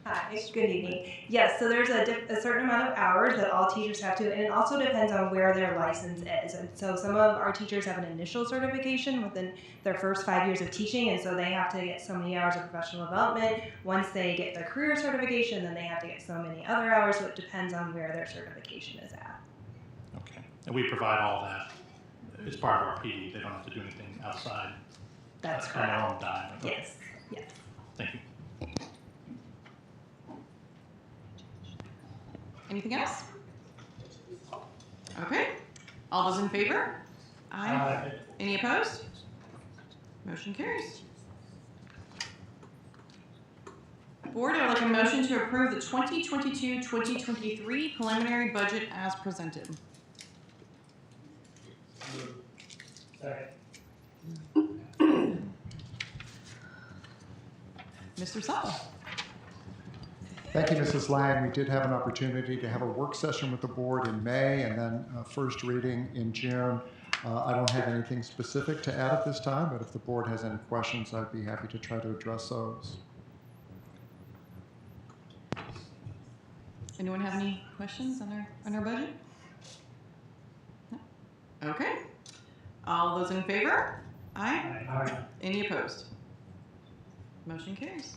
Hi, good evening. Yes, so there's a certain amount of hours that all teachers have to, and it also depends on where their license is. And so some of our teachers have an initial certification within their first 5 years of teaching, and so they have to get so many hours of professional development. Once they get their career certification, then they have to get so many other hours, so it depends on where their certification is at. Okay. And we provide all that. It's part of our PD. They don't have to do anything outside. That's on correct. their own time. Okay. Yes, yes. Thank you. Anything else? Okay. All those in favor? Aye. Any opposed? Motion carries. Board, I would like a motion to approve the 2022-2023 preliminary budget as presented. Mr. Supple. Thank you, Mrs. Lang. We did have an opportunity to have a work session with the board in May and then first reading in June. I don't have anything specific to add at this time, but if the board has any questions, I'd be happy to try to address those. Anyone have any questions on our budget? No? Okay. All those in favor? Aye. Aye. Any opposed? Motion carries.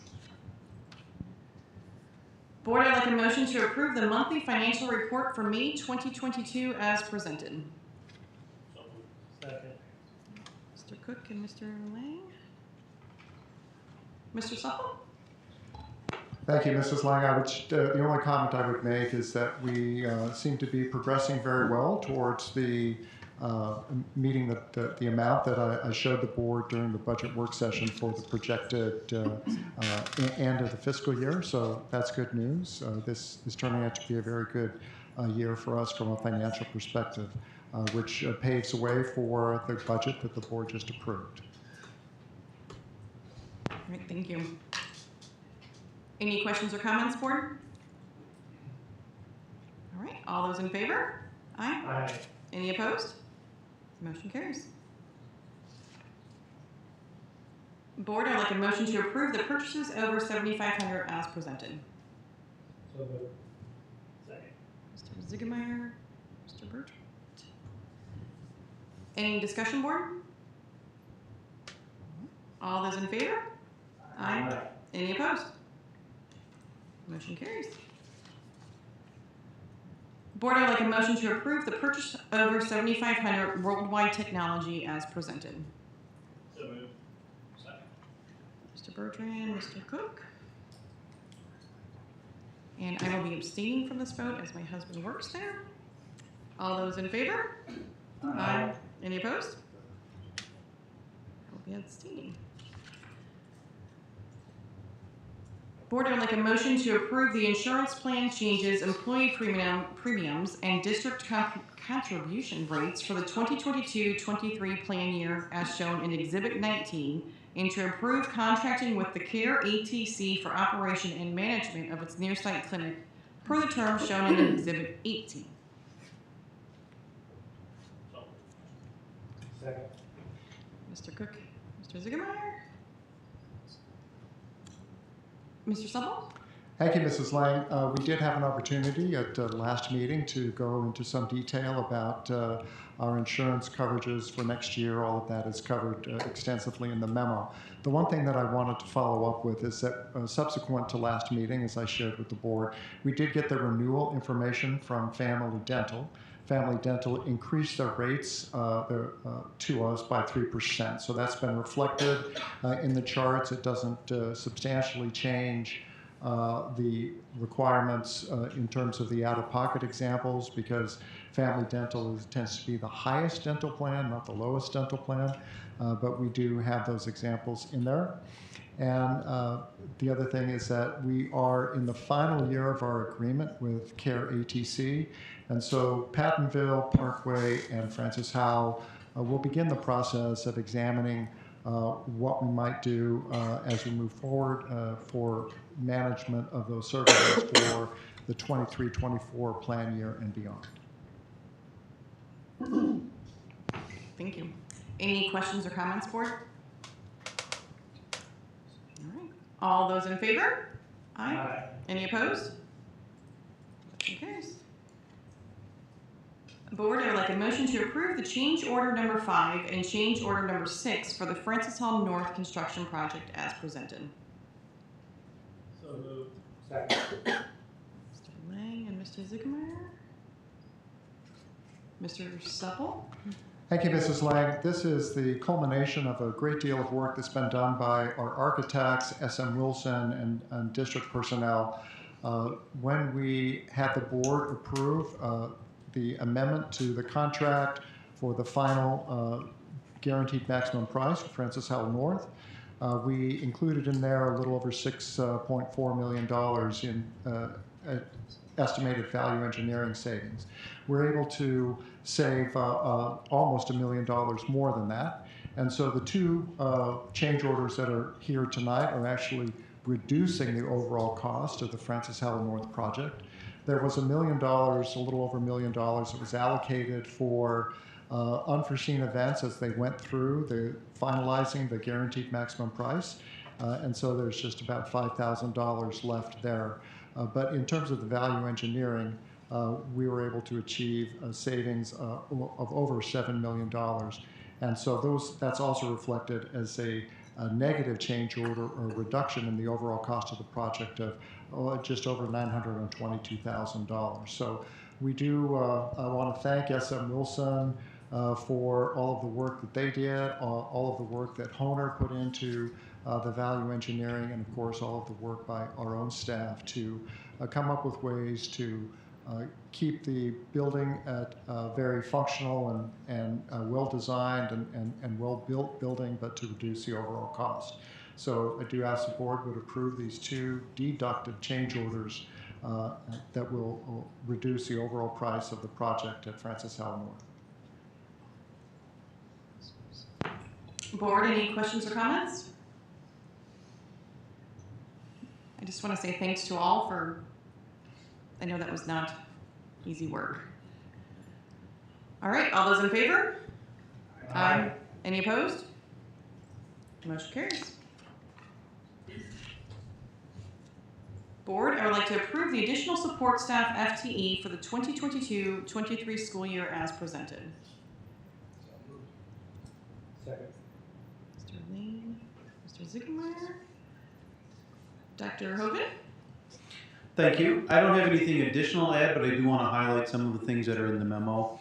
Board, I'd like a motion to approve the monthly financial report for May 2022 as presented. Second. Mr. Cook and Mr. Lang. Mr. Supple? Thank you, Mrs. Lang. The only comment I would make is that we seem to be progressing very well towards the meeting the amount that I showed the board during the budget work session for the projected end of the fiscal year. So that's good news. This is turning out to be a very good year for us from a financial perspective, which paves the way for the budget that the board just approved. All right, thank you. Any questions or comments, board? All right, all those in favor? Aye. Aye. Any opposed? Motion carries. Board, I'd like a motion to approve the purchases over $7,500 as presented. So moved. Second. Mr. Ziegemeier, Mr. Bertrand. Any discussion, board? All those in favor? Aye. Any opposed? Motion carries. Board, I'd like a motion to approve the purchase over $7,500 worldwide technology as presented. So moved. Second. Mr. Bertrand, Mr. Cook. And I will be abstaining from this vote as my husband works there. All those in favor? Aye. Any opposed? I will be abstaining. Board, I would like a motion to approve the insurance plan changes, employee premiums, and district contribution rates for the 2022-23 plan year as shown in Exhibit 19, and to approve contracting with the CARE ATC for operation and management of its near-site clinic per the terms shown in Exhibit 18. Second. Mr. Cook, Mr. Ziegemeier. Mr. Supple? Thank you, Mrs. Lang. We did have an opportunity at the last meeting to go into some detail about our insurance coverages for next year. All of that is covered extensively in the memo. The one thing that I wanted to follow up with is that subsequent to last meeting, as I shared with the board, we did get the renewal information from Family Dental. Family Dental increased their rates to us by 3%. So that's been reflected in the charts. It doesn't substantially change the requirements in terms of the out-of-pocket examples, because Family Dental tends to be the highest dental plan, not the lowest dental plan, but we do have those examples in there. And the other thing is that we are in the final year of our agreement with CARE ATC, and so Pattonville, Parkway, and Francis Howe will begin the process of examining what we might do as we move forward for management of those services for the 23-24 plan year and beyond. Thank you. Any questions or comments, board? All right. All those in favor? Aye. Aye. Any opposed? Motion carries. Board, I would like a motion to approve the change order number 5 and change order number 6 for the Francis Hall North construction project as presented. So moved. Second. Mr. Lang and Mr. Ziegemeier. Mr. Supple. Thank you, Mrs. Lang. This is the culmination of a great deal of work that's been done by our architects, SM Wilson, and district personnel. When we had the board approve the amendment to the contract for the final guaranteed maximum price for Francis Howell North, We included in there a little over $6.4 million in estimated value engineering savings. We're able to save almost $1 million more than that. And so the two change orders that are here tonight are actually reducing the overall cost of the Francis Howell North project. There was $1 million, a little over $1 million that was allocated for unforeseen events as they went through finalizing the guaranteed maximum price. And so there's just about $5,000 left there. But in terms of the value engineering, we were able to achieve a savings of over $7 million. And so that's also reflected as a negative change order or reduction in the overall cost of the project of just over $922,000. So we do want to thank SM Wilson for all of the work that they did, all of the work that Honer put into the value engineering, and of course all of the work by our own staff to come up with ways to keep the building at very functional and well-designed and well-built building, but to reduce the overall cost. So I do ask the board would approve these two deductive change orders that will reduce the overall price of the project at Francis Howell North. Board, any questions or comments? I just want to say thanks to all for, I know that was not easy work. All right, all those in favor? Aye. Any opposed? Motion carries. Board, I would like to approve the additional support staff FTE for the 2022-23 school year as presented. Second. Mr. Lane, Mr. Zickenmeyer, Dr. Hogan. Thank you. I don't have anything additional to add, but I do want to highlight some of the things that are in the memo.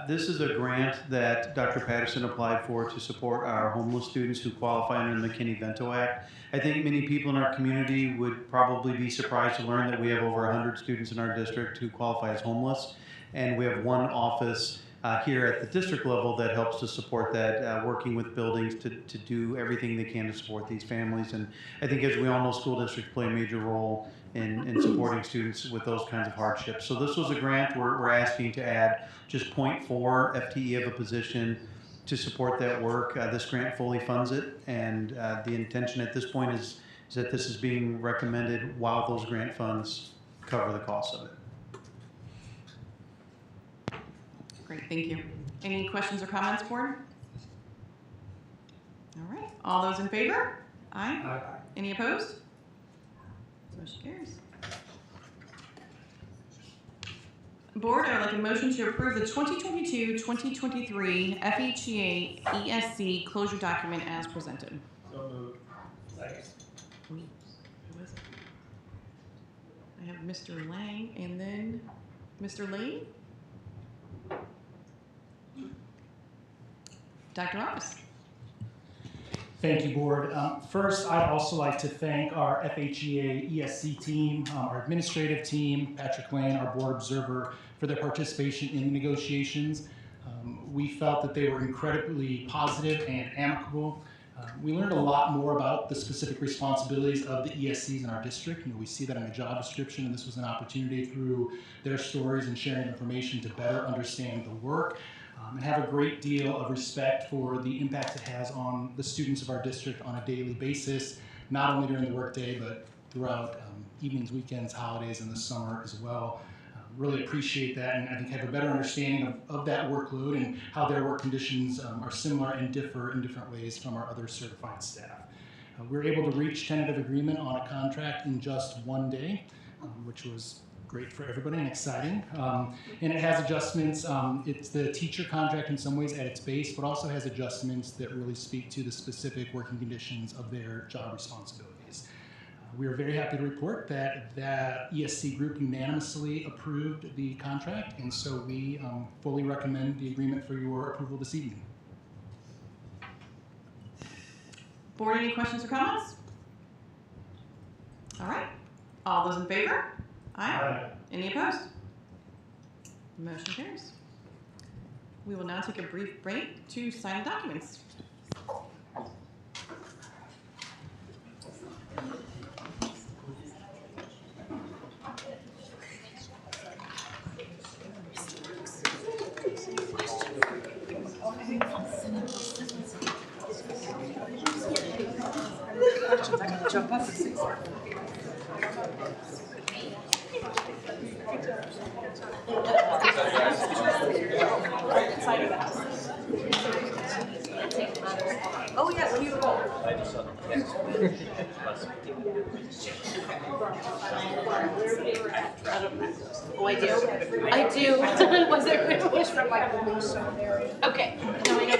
This is a grant that Dr. Patterson applied for to support our homeless students who qualify under the McKinney-Vento Act. I think many people in our community would probably be surprised to learn that we have over 100 students in our district who qualify as homeless, and we have one office here at the district level that helps to support that, working with buildings to do everything they can to support these families. And I think, as we all know, school districts play a major role in supporting students with those kinds of hardships. So this was a grant we're asking to add just 0.4 FTE of a position to support that work. This grant fully funds it, and the intention at this point is that this is being recommended while those grant funds cover the cost of it. Great, thank you. Any questions or comments, board? All right, all those in favor? Aye. Aye. Any opposed? Motion carries. Board, I would like a motion to approve the 2022-2023 FHEA ESC closure document as presented. So moved. Second. Who was it? I have Mr. Lang and then Mr. Lee. Dr. Ross. Thank you, Board. First, I'd also like to thank our FHEA ESC team, our administrative team, Patrick Lane, our board observer, for their participation in the negotiations. We felt that they were incredibly positive and amicable. We learned a lot more about the specific responsibilities of the ESCs in our district. We see that in the job description, and this was an opportunity through their stories and sharing information to better understand the work. And have a great deal of respect for the impact it has on the students of our district on a daily basis, not only during the workday, but throughout evenings, weekends, holidays, and the summer as well. Really appreciate that, and I think have a better understanding of that workload and how their work conditions are similar and differ in different ways from our other certified staff. We were able to reach tentative agreement on a contract in just one day, which was great for everybody and exciting. And it has adjustments. It's the teacher contract in some ways at its base, but also has adjustments that really speak to the specific working conditions of their job responsibilities. We are very happy to report that that ESC group unanimously approved the contract, and so we fully recommend the agreement for your approval this evening. Board, any questions or comments? All right. All those in favor? Aye. Aye. Any opposed? Motion carries. We will now take a brief break to sign the documents. jump up and see. Oh yes, beautiful. Oh, I do. I do. Was there a wish from like the Bluestone area? Okay. No, I know.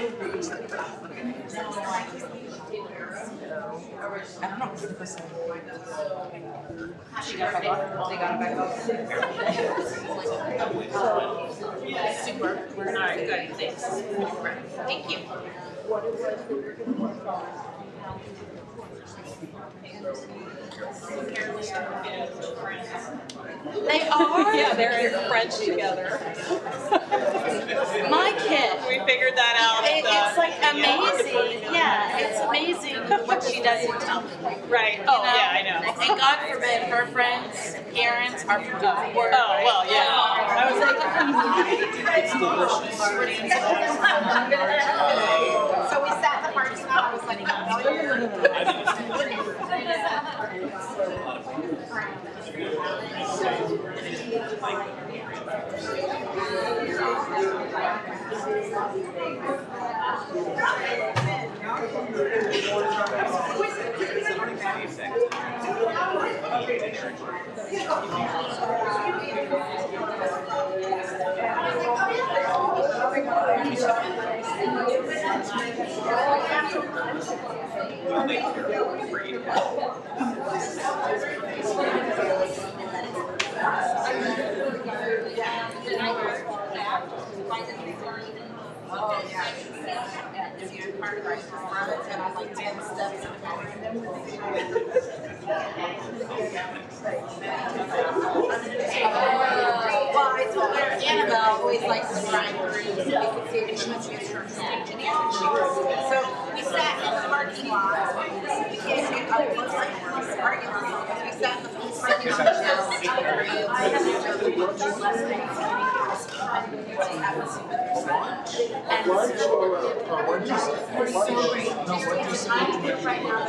I don't know. What's the first one? She got back up. They got back up. Super. We're not good. Thanks. Thank you. They are? Yeah, they're in French together. My kid. We figured that out. It's like amazing. Yeah, it's amazing what she does in town. Right. Oh, yeah, I know. And God forbid her friends, parents are from work. Oh, well, yeah. I was like, It's delicious. So we sat in the parking lot. I was like, oh yeah. If you're part of our performance and I'm like 10 steps well, I told her Annabelle always likes to grind through so we could see if she wants to get her engineer. So we sat in the parking lot. We can't get up close to the parking lot. We sat in the parking Lunch or what did you say? We're so great. Right now,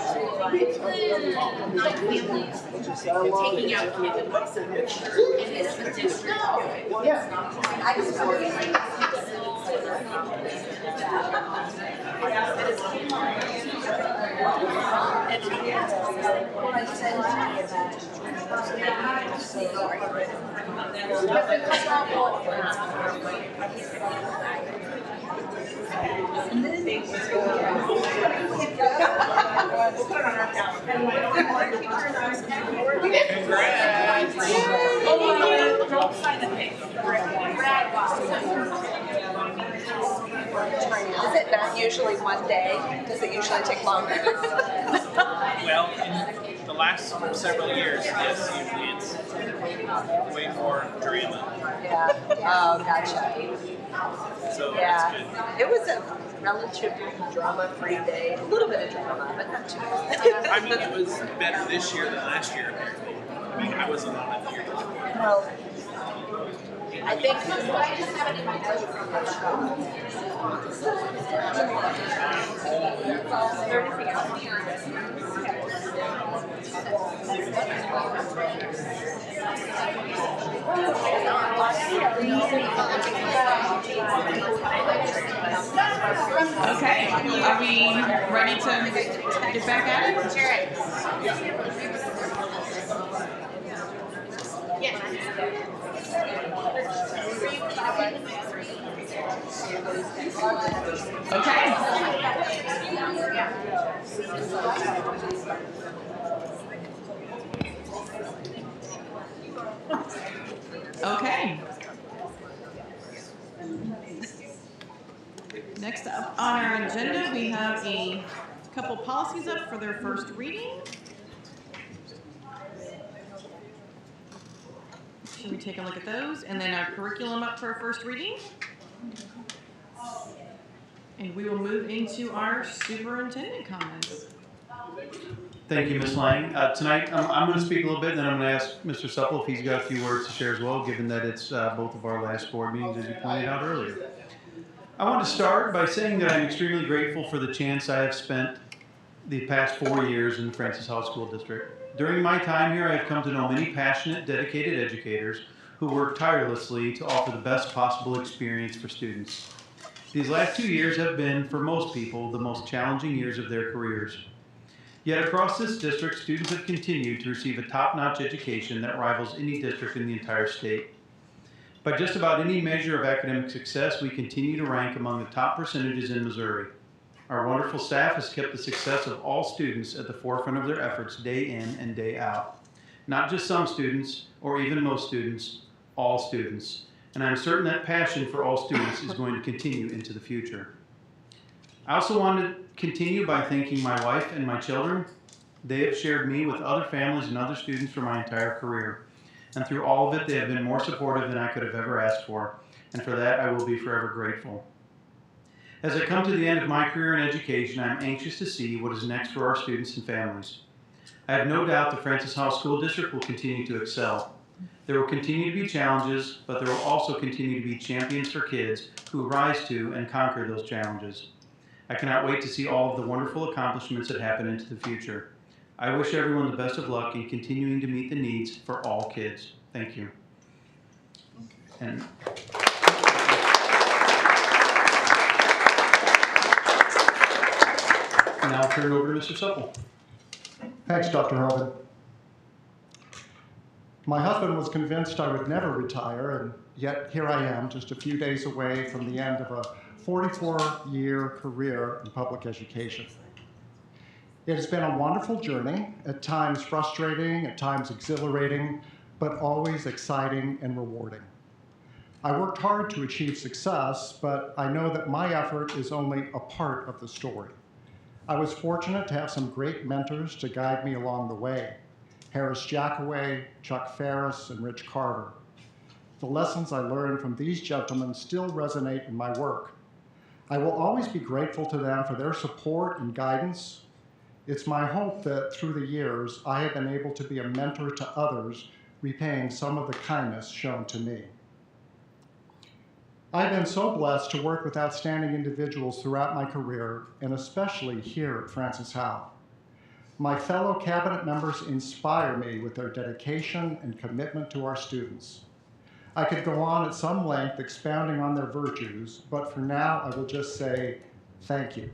taking out kids in my center. And it's the district. I just Is it not usually one day? Does it usually take longer? Well, in the last several years, yes, usually it's way more drama. Yeah. Oh, gotcha. So yeah. that's good. It was a relatively drama-free day. A little bit of drama, but not too much. I mean, it was better this year than last year, apparently. I mean, I wasn't on it here. Well, I think Okay, are we ready to get back at it? Okay. Next up on our agenda, we have a couple policies up for their first reading. Should we take a look at those? And then our curriculum up for our first reading. And we will move into our superintendent comments. Thank you, Ms. Lang. Tonight, I'm going to speak a little bit, and then I'm going to ask Mr. Supple if he's got a few words to share as well, given that it's both of our last board meetings, as you pointed out earlier. I want to start by saying that I'm extremely grateful for the chance I have spent the past 4 years in the Francis Howell School District. During my time here, I have come to know many passionate, dedicated educators who work tirelessly to offer the best possible experience for students. These last 2 years have been, for most people, the most challenging years of their careers. Yet across this district, students have continued to receive a top-notch education that rivals any district in the entire state. By just about any measure of academic success, we continue to rank among the top percentages in Missouri. Our wonderful staff has kept the success of all students at the forefront of their efforts day in and day out. Not just some students, or even most students, all students. And I'm certain that passion for all students is going to continue into the future. I also want to continue by thanking my wife and my children. They have shared me with other families and other students for my entire career. And through all of it, they have been more supportive than I could have ever asked for. And for that, I will be forever grateful. As I come to the end of my career in education, I'm anxious to see what is next for our students and families. I have no doubt the Francis Howell School District will continue to excel. There will continue to be challenges, but there will also continue to be champions for kids who rise to and conquer those challenges. I cannot wait to see all of the wonderful accomplishments that happen into the future. I wish everyone the best of luck in continuing to meet the needs for all kids. Thank you. And now I'll turn it over to Mr. Supple. Thanks, Dr. Hovind. My husband was convinced I would never retire, and yet here I am, just a few days away from the end of a 44-year career in public education. It has been a wonderful journey, at times frustrating, at times exhilarating, but always exciting and rewarding. I worked hard to achieve success, but I know that my effort is only a part of the story. I was fortunate to have some great mentors to guide me along the way. Harris Jackaway, Chuck Ferris, and Rich Carter. The lessons I learned from these gentlemen still resonate in my work. I will always be grateful to them for their support and guidance. It's my hope that through the years, I have been able to be a mentor to others, repaying some of the kindness shown to me. I've been so blessed to work with outstanding individuals throughout my career, and especially here at Francis Howell. My fellow cabinet members inspire me with their dedication and commitment to our students. I could go on at some length expounding on their virtues, but for now I will just say thank you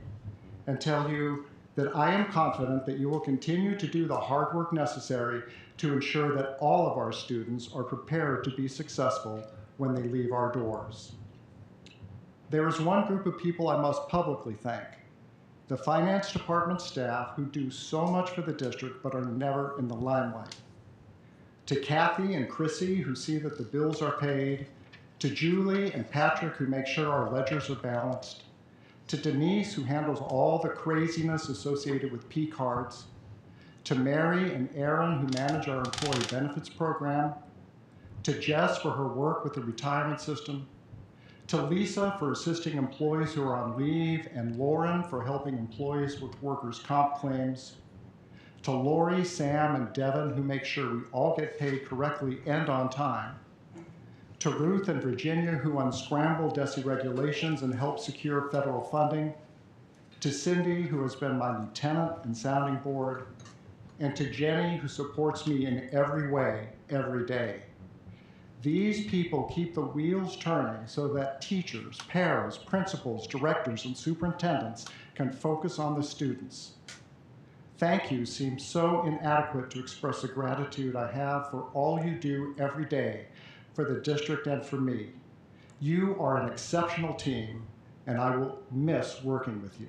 and tell you that I am confident that you will continue to do the hard work necessary to ensure that all of our students are prepared to be successful when they leave our doors. There is one group of people I must publicly thank: the finance department staff who do so much for the district but are never in the limelight. To Kathy and Chrissy, who see that the bills are paid. To Julie and Patrick, who make sure our ledgers are balanced. To Denise, who handles all the craziness associated with P cards. To Mary and Aaron, who manage our employee benefits program. To Jess for her work with the retirement system. To Lisa for assisting employees who are on leave, and Lauren for helping employees with workers' comp claims. To Lori, Sam, and Devin, who make sure we all get paid correctly and on time. To Ruth and Virginia, who unscramble DESI regulations and help secure federal funding. To Cindy, who has been my lieutenant and sounding board. And to Jenny, who supports me in every way, every day. These people keep the wheels turning so that teachers, paras, principals, directors, and superintendents can focus on the students. Thank you seems so inadequate to express the gratitude I have for all you do every day for the district and for me. You are an exceptional team, and I will miss working with you.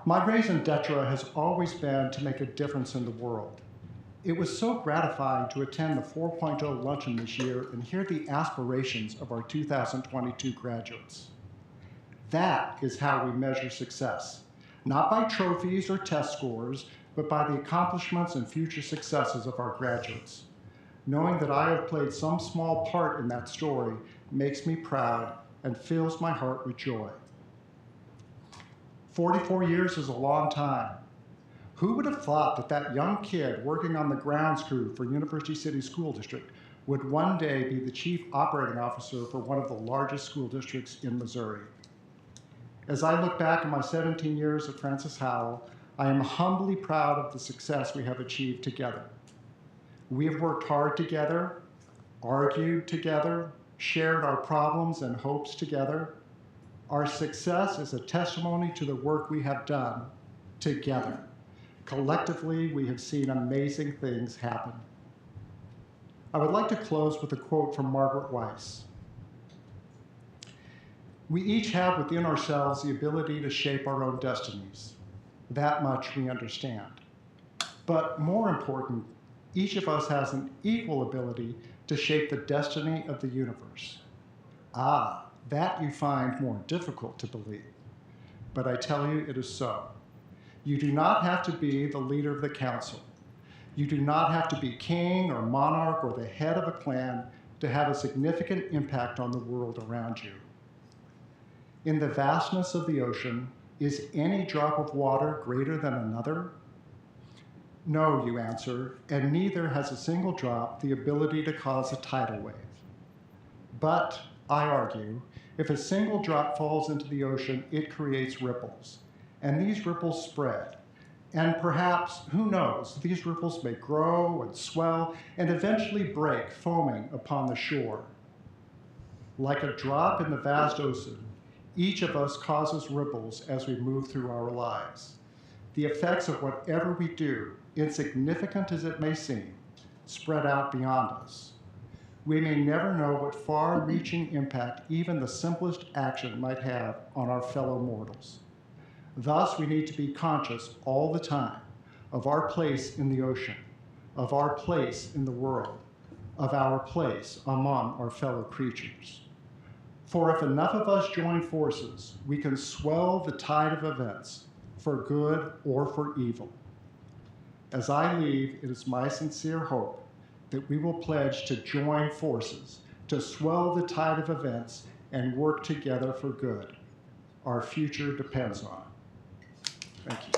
My raison d'etre has always been to make a difference in the world. It was so gratifying to attend the 4.0 luncheon this year and hear the aspirations of our 2022 graduates. That is how we measure success, not by trophies or test scores, but by the accomplishments and future successes of our graduates. Knowing that I have played some small part in that story makes me proud and fills my heart with joy. 44 years is a long time. Who would have thought that that young kid working on the grounds crew for University City School District would one day be the chief operating officer for one of the largest school districts in Missouri? As I look back on my 17 years at Francis Howell, I am humbly proud of the success we have achieved together. We have worked hard together, argued together, shared our problems and hopes together. Our success is a testimony to the work we have done together. Collectively, we have seen amazing things happen. I would like to close with a quote from Margaret Weiss. We each have within ourselves the ability to shape our own destinies. That much we understand. But more important, each of us has an equal ability to shape the destiny of the universe. Ah, that you find more difficult to believe. But I tell you, it is so. You do not have to be the leader of the council. You do not have to be king or monarch or the head of a clan to have a significant impact on the world around you. In the vastness of the ocean, is any drop of water greater than another? No, you answer, and neither has a single drop the ability to cause a tidal wave. But, I argue, if a single drop falls into the ocean, it creates ripples, and these ripples spread. And perhaps, who knows, these ripples may grow and swell and eventually break, foaming upon the shore. Like a drop in the vast ocean, each of us causes ripples as we move through our lives. The effects of whatever we do, insignificant as it may seem, spread out beyond us. We may never know what far-reaching impact even the simplest action might have on our fellow mortals. Thus, we need to be conscious all the time of our place in the ocean, of our place in the world, of our place among our fellow creatures. For if enough of us join forces, we can swell the tide of events, for good or for evil. As I leave, it is my sincere hope that we will pledge to join forces, to swell the tide of events and work together for good. Our future depends on it. Thank you.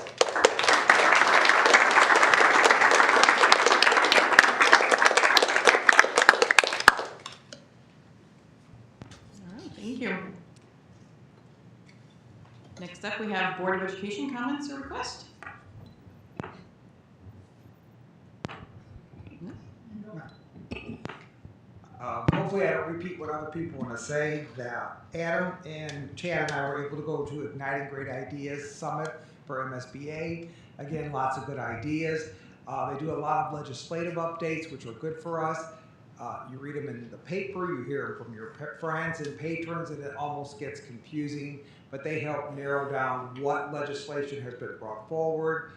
Thank you. Next up, we have Board of Education comments or requests. Hopefully I don't repeat what other people want to say, that Adam and Chad and I were able to go to Igniting Great Ideas Summit for MSBA. Again, lots of good ideas. They do a lot of legislative updates, which are good for us. You read them in the paper, you hear them from your friends and patrons, and it almost gets confusing, but they help narrow down what legislation has been brought forward.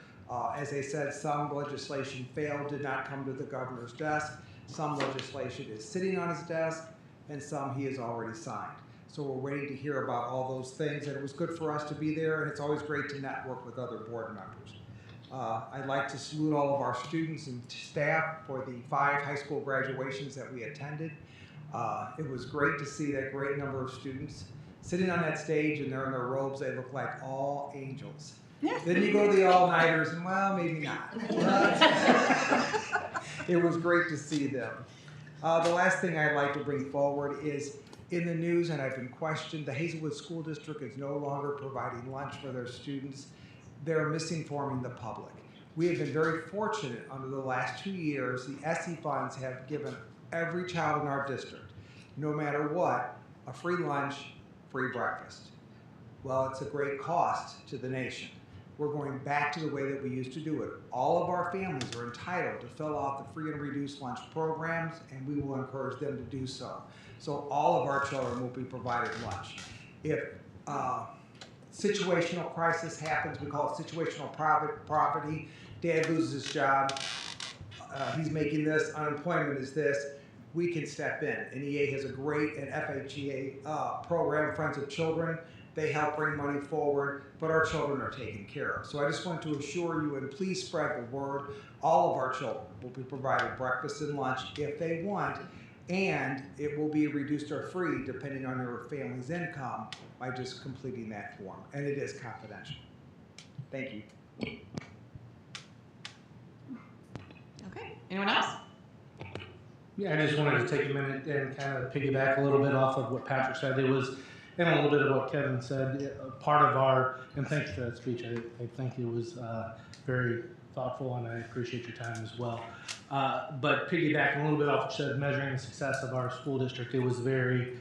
As they said, some legislation failed, did not come to the governor's desk. Some legislation is sitting on his desk, and some he has already signed. So we're waiting to hear about all those things, and it was good for us to be there, and it's always great to network with other board members. I'd like to salute all of our students and staff for the 5 high school graduations that we attended. It was great to see that great number of students sitting on that stage, and they're in their robes. They look like all angels. Then you go to the all-nighters, and well, maybe not. It was great to see them. The last thing I'd like to bring forward is in the news, and I've been questioned, the Hazelwood School District is no longer providing lunch for their students. They're misinforming the public. We have been very fortunate under the last 2 years. The SE funds have given every child in our district, no matter what, a free lunch, free breakfast. Well, it's a great cost to the nation. We're going back to the way that we used to do it. All of our families are entitled to fill out the free and reduced lunch programs, and we will encourage them to do so. So all of our children will be provided lunch. If situational crisis happens, we call it situational poverty, dad loses his job, he's making this, unemployment is this, we can step in. NEA has a great, and FHEA program, Friends of Children. They help bring money forward, but our children are taken care of. So I just want to assure you, and please spread the word, all of our children will be provided breakfast and lunch if they want, and it will be reduced or free depending on your family's income by just completing that form, and it is confidential. Thank you. Okay, anyone else? Yeah, I just wanted to take a minute and kind of piggyback a little bit off of what Patrick said. And a little bit of what Kevin said, part of our, and thank you for that speech. I think it was very thoughtful, and I appreciate your time as well. But piggybacking a little bit off what you said, measuring the success of our school district, it was very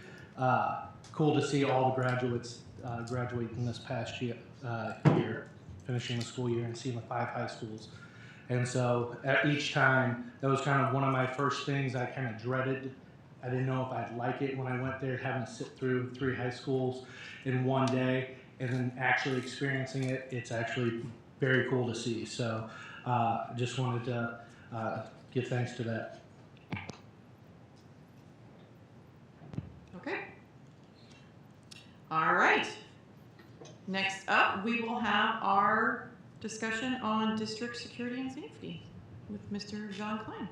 cool to see all the graduates graduating this past year, finishing the school year and seeing the 5 high schools. And so at each time, that was kind of one of my first things I kind of dreaded. I didn't know if I'd like it when I went there, having to sit through 3 high schools in one day, and then actually experiencing it. It's actually very cool to see. So just wanted to give thanks to that. Okay. All right. Next up, we will have our discussion on district security and safety with Mr. John Klein.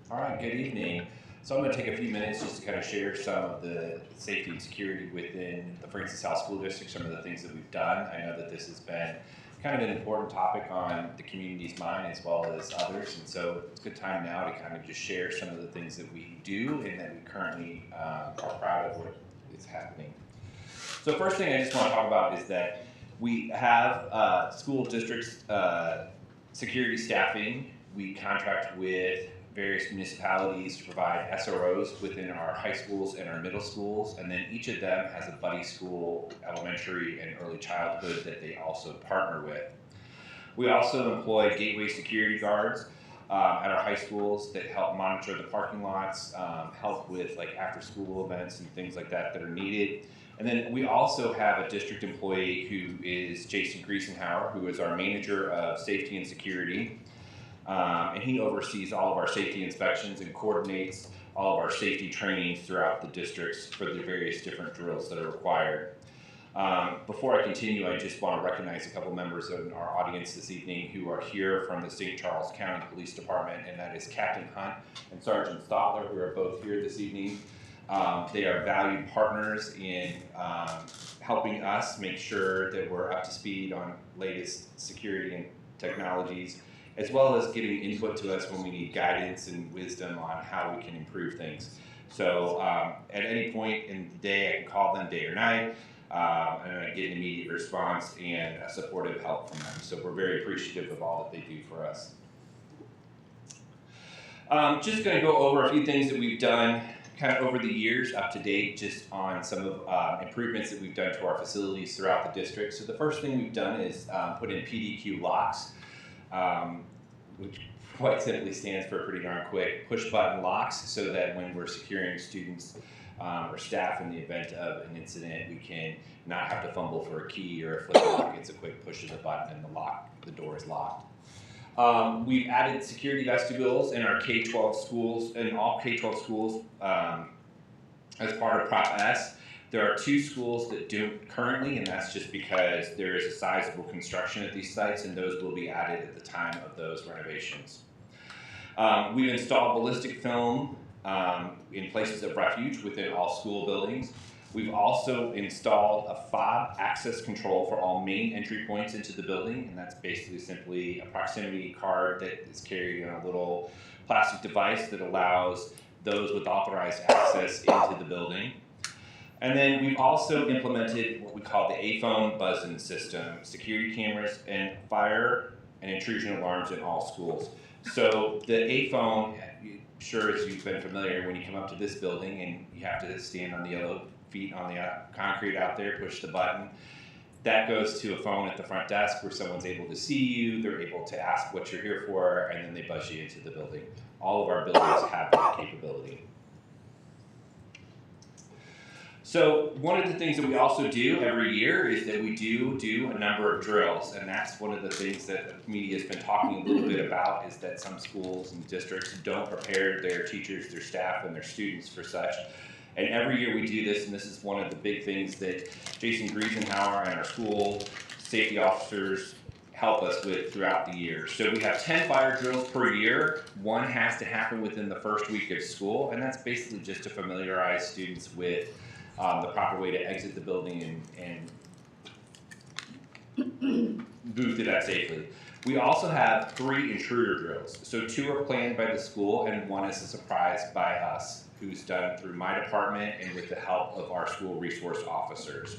All right, good evening. So I'm going to take a few minutes just to kind of share some of the safety and security within the Francis House School District, some of the things that we've done. I know that this has been kind of an important topic on the community's mind as well as others, and so it's a good time now to kind of just share some of the things that we do and that we currently are proud of what is happening. So first thing I just want to talk about is that we have school districts security staffing. We contract with various municipalities to provide SROs within our high schools and our middle schools, and then each of them has a buddy school, elementary, and early childhood that they also partner with. We also employ gateway security guards at our high schools that help monitor the parking lots, help with like after-school events and things like that that are needed. And then we also have a district employee who is Jason Griesenhauer, who is our manager of safety and security. And he oversees all of our safety inspections and coordinates all of our safety trainings throughout the districts for the various different drills that are required. Before I continue, I just want to recognize a couple members of our audience this evening who are here from the St. Charles County Police Department, and that is Captain Hunt and Sergeant Stotler, who are both here this evening. They are valued partners in helping us make sure that we're up to speed on latest security and technologies, as well as giving input to us when we need guidance and wisdom on how we can improve things. So at any point in the day, I can call them day or night, and I get an immediate response and a supportive help from them. So we're very appreciative of all that they do for us. Just gonna go over a few things that we've done kind of over the years up to date, just on some of improvements that we've done to our facilities throughout the district. So the first thing we've done is put in PDQ locks, which quite simply stands for pretty darn quick push button locks, so that when we're securing students or staff in the event of an incident, we can not have to fumble for a key or a flip lock. It's a quick push of the button and the door is locked. We've added security vestibules in our K-12 schools, in all K-12 schools as part of Prop S. There are 2 schools that don't currently, and that's just because there is a sizable construction at these sites, and those will be added at the time of those renovations. We've installed ballistic film in places of refuge within all school buildings. We've also installed a fob access control for all main entry points into the building, and that's basically simply a proximity card that is carried in a little plastic device that allows those with authorized access into the building. And then we've also implemented what we call the A-phone buzzing system, security cameras and fire and intrusion alarms in all schools. So the A-phone, sure as you've been familiar, when you come up to this building and you have to stand on the yellow feet on the concrete out there, push the button, that goes to a phone at the front desk where someone's able to see you, they're able to ask what you're here for, and then they buzz you into the building. All of our buildings have that capability. So one of the things that we also do every year is that we do a number of drills, and that's one of the things that the media has been talking a little bit about, is that some schools and districts don't prepare their teachers, their staff, and their students for such. And every year we do this, and this is one of the big things that Jason Griesenhauer and our school safety officers help us with throughout the year. So we have 10 fire drills per year. One has to happen within the first week of school, and that's basically just to familiarize students with the proper way to exit the building and move through that safely. We also have 3 intruder drills. So 2 are planned by the school and 1 is a surprise by us, who's done through my department and with the help of our school resource officers.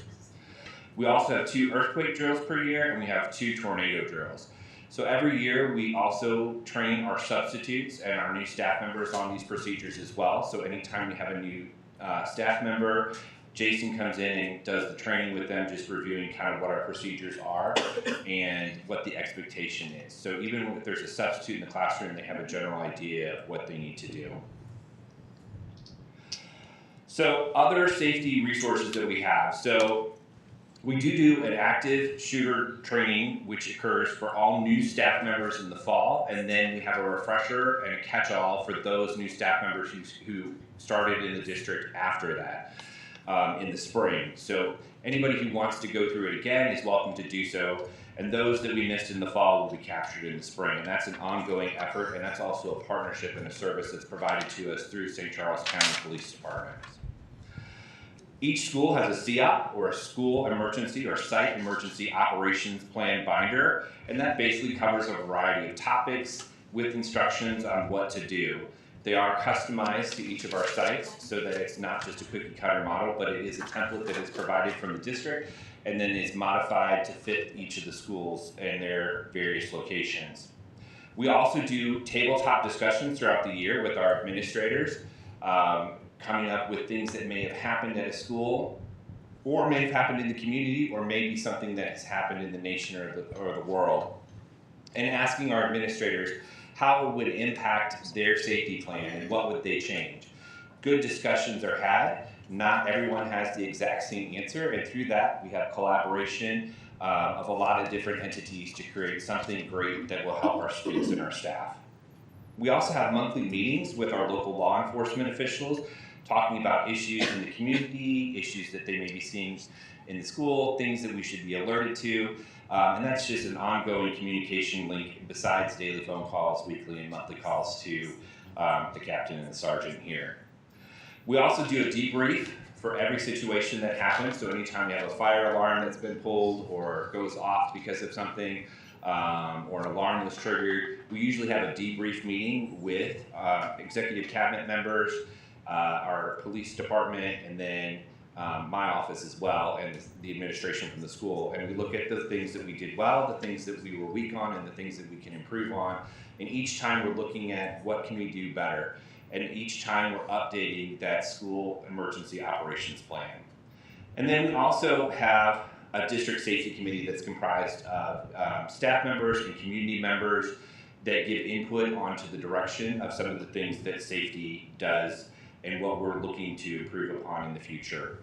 We also have 2 earthquake drills per year and we have 2 tornado drills. So every year we also train our substitutes and our new staff members on these procedures as well. So anytime we have a new staff member, Jason comes in and does the training with them, just reviewing kind of what our procedures are and what the expectation is. So even if there's a substitute in the classroom, they have a general idea of what they need to do. So other safety resources that we have. So we do an active shooter training, which occurs for all new staff members in the fall, and then we have a refresher and a catch-all for those new staff members who started in the district after that. In the spring. So anybody who wants to go through it again is welcome to do so. And those that we missed in the fall will be captured in the spring. And that's an ongoing effort, and that's also a partnership and a service that's provided to us through St. Charles County Police Department. Each school has a COP, or a school emergency or site emergency operations plan binder, and that basically covers a variety of topics with instructions on what to do. They are customized to each of our sites so that it's not just a cookie cutter model, but it is a template that is provided from the district and then is modified to fit each of the schools and their various locations. We also do tabletop discussions throughout the year with our administrators, coming up with things that may have happened at a school or may have happened in the community or maybe something that has happened in the nation or the world. And asking our administrators how it would impact their safety plan and what would they change. Good discussions are had. Not everyone has the exact same answer, and through that we have collaboration of a lot of different entities to create something great that will help our students and our staff. We also have monthly meetings with our local law enforcement officials talking about issues in the community, issues that they may be seeing in the school, things that we should be alerted to. And that's just an ongoing communication link besides daily phone calls, weekly and monthly calls to the captain and the sergeant here. We also do a debrief for every situation that happens. So anytime we have a fire alarm that's been pulled or goes off because of something, or an alarm was triggered, we usually have a debrief meeting with executive cabinet members, our police department, and then my office as well, and the administration from the school. And we look at the things that we did well, the things that we were weak on, and the things that we can improve on. And each time we're looking at what can we do better. And each time we're updating that school emergency operations plan. And then we also have a district safety committee that's comprised of staff members and community members that give input onto the direction of some of the things that safety does and what we're looking to improve upon in the future.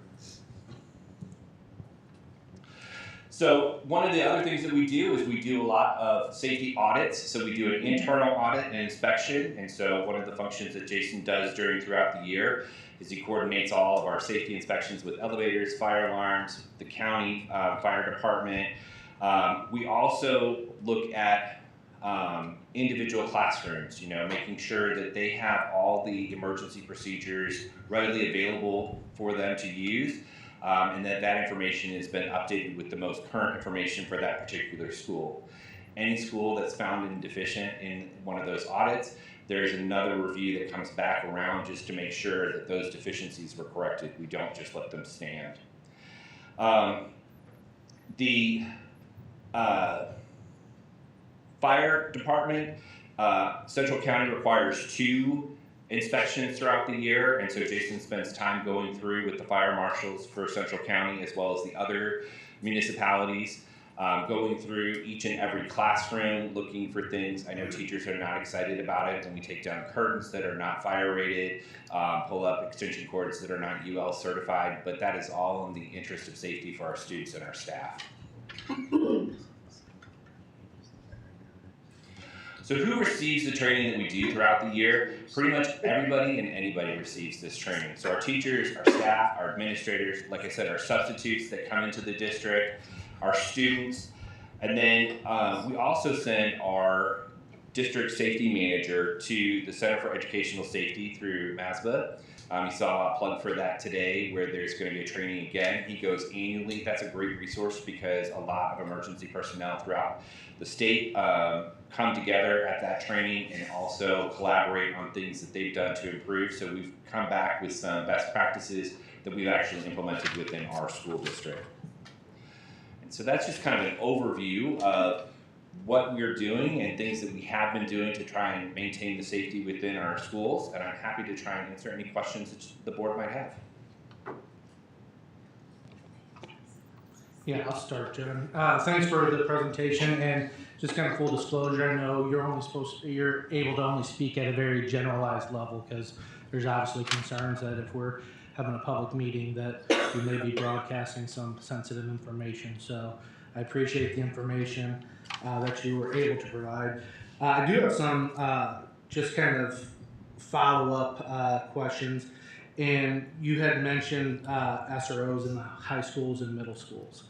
So one of the other things that we do is we do a lot of safety audits. So we do an internal audit and inspection. And so one of the functions that Jason does throughout the year is he coordinates all of our safety inspections with elevators, fire alarms, the county fire department. We also look at individual classrooms, making sure that they have all the emergency procedures readily available for them to use. And that information has been updated with the most current information for that particular school. Any school that's found deficient in one of those audits, there is another review that comes back around just to make sure that those deficiencies were corrected. We don't just let them stand. The fire department, Central County requires 2 inspections throughout the year, and so Jason spends time going through with the fire marshals for Central County as well as the other municipalities, going through each and every classroom, looking for things. I know teachers are not excited about it when we take down curtains that are not fire rated, pull up extension cords that are not UL certified, but that is all in the interest of safety for our students and our staff. So who receives the training that we do throughout the year? Pretty much everybody and anybody receives this training. So our teachers, our staff, our administrators, like I said, our substitutes that come into the district, our students, and then we also send our district safety manager to the Center for Educational Safety through MSBA. You saw a plug for that today where there's going to be a training again. He goes annually. That's a great resource because a lot of emergency personnel throughout the state come together at that training and also collaborate on things that they've done to improve. So we've come back with some best practices that we've actually implemented within our school district. And so that's just kind of an overview of what we're doing and things that we have been doing to try and maintain the safety within our schools. And I'm happy to try and answer any questions that the board might have. Yeah, I'll start, John. Thanks for the presentation, and just kind of full disclosure, I know you're able to only speak at a very generalized level because there's obviously concerns that if we're having a public meeting that we may be broadcasting some sensitive information. So I appreciate the information that you were able to provide. I do have some just kind of follow-up questions. And you had mentioned SROs in the high schools and middle schools.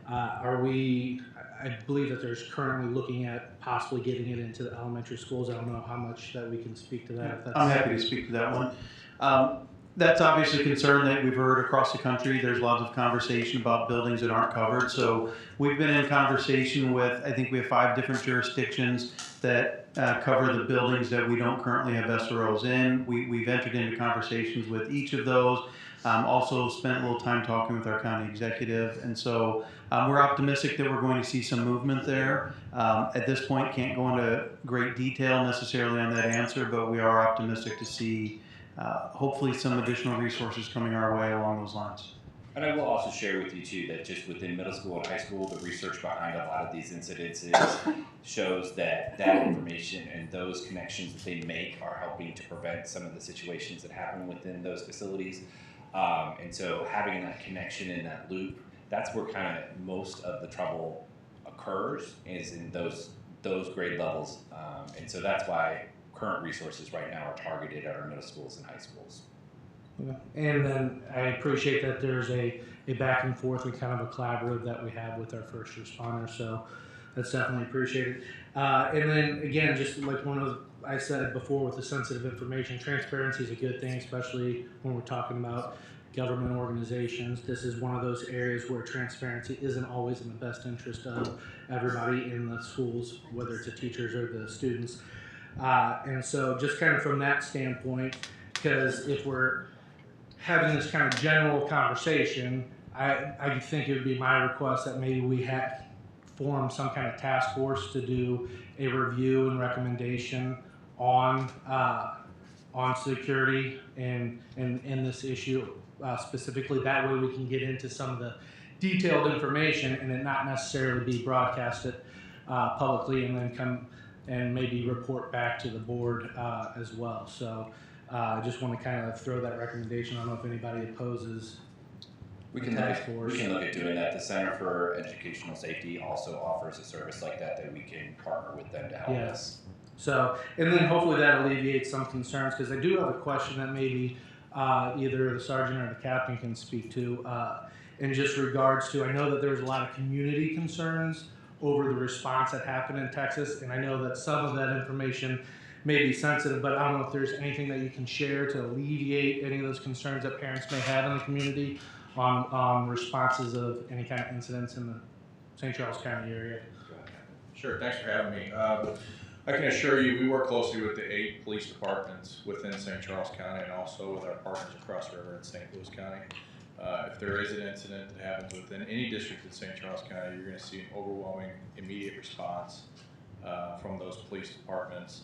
I believe that there's currently looking at possibly getting it into the elementary schools. I don't know how much that we can speak to that. If that's I'm happy to speak to that one. That's obviously a concern that we've heard across the country. There's lots of conversation about buildings that aren't covered. So we've been in conversation with, I think we have 5 different jurisdictions that cover the buildings that we don't currently have SROs in. We've entered into conversations with each of those. Also spent a little time talking with our county executive. And so we're optimistic that we're going to see some movement there. At this point, can't go into great detail necessarily on that answer, but we are optimistic to see hopefully some additional resources coming our way along those lines. And I will also share with you too that just within middle school and high school, the research behind a lot of these incidences shows that that information and those connections that they make are helping to prevent some of the situations that happen within those facilities. And so having that connection in that loop, that's where kind of most of the trouble occurs, is in those grade levels. And so that's why current resources right now are targeted at our middle schools and high schools. Yeah. And then I appreciate that there's a back and forth and kind of a collaborative that we have with our first responders. So that's definitely appreciated. And then again, just like I said before with the sensitive information, transparency is a good thing, especially when we're talking about government organizations. This is one of those areas where transparency isn't always in the best interest of everybody in the schools, whether it's the teachers or the students. And so just kind of from that standpoint, because if we're having this kind of general conversation, I think it would be my request that maybe we form some kind of task force to do a review and recommendation on security and this issue specifically. That way we can get into some of the detailed information and it not necessarily be broadcasted publicly and then come and maybe report back to the board as well. So I just want to kind of throw that recommendation. I don't know if anybody opposes. We can look at doing that. The Center for Educational Safety also offers a service like that we can partner with them to help us. So, and then hopefully that alleviates some concerns, because I do have a question that maybe either the sergeant or the captain can speak to in just regards to, I know that there's a lot of community concerns over the response that happened in Texas, and I know that some of that information may be sensitive, but I don't know if there's anything that you can share to alleviate any of those concerns that parents may have in the community on responses of any kind of incidents in the St. Charles County area. Sure, thanks for having me. I can assure you we work closely with the 8 police departments within St. Charles County and also with our partners across the river in St. Louis County. If there is an incident that happens within any district in St. Charles County, you're going to see an overwhelming immediate response from those police departments.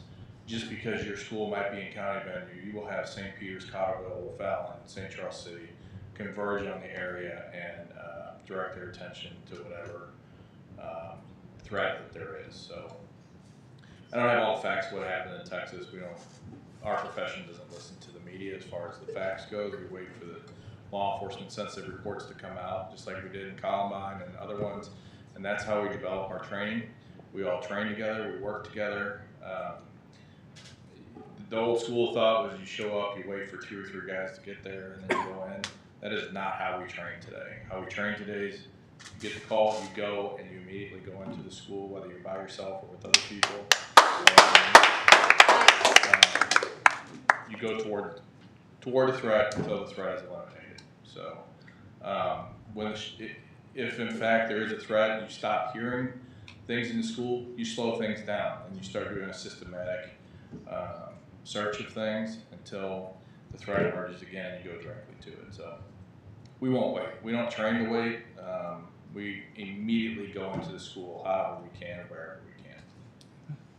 Just because your school might be in county venue, you will have St. Peter's, Cotterville, O'Fallon, St. Charles City converge on the area and direct their attention to whatever threat that there is. So I don't have all the facts of what happened in Texas. Our profession doesn't listen to the media as far as the facts goes. We wait for the law enforcement sensitive reports to come out, just like we did in Columbine and other ones. And that's how we develop our training. We all train together, we work together. The old school thought was you show up, you wait for 2 or 3 guys to get there, and then you go in. That is not how we train today. How we train today is you get the call, you go, and you immediately go into the school, whether you're by yourself or with other people. You go toward a threat until the threat is eliminated. So if in fact there is a threat, you stop hearing things in the school, you slow things down and you start doing a systematic search of things until the threat emerges again, you go directly to it. So we won't wait. We don't train to wait. We immediately go into the school however we can, wherever we can.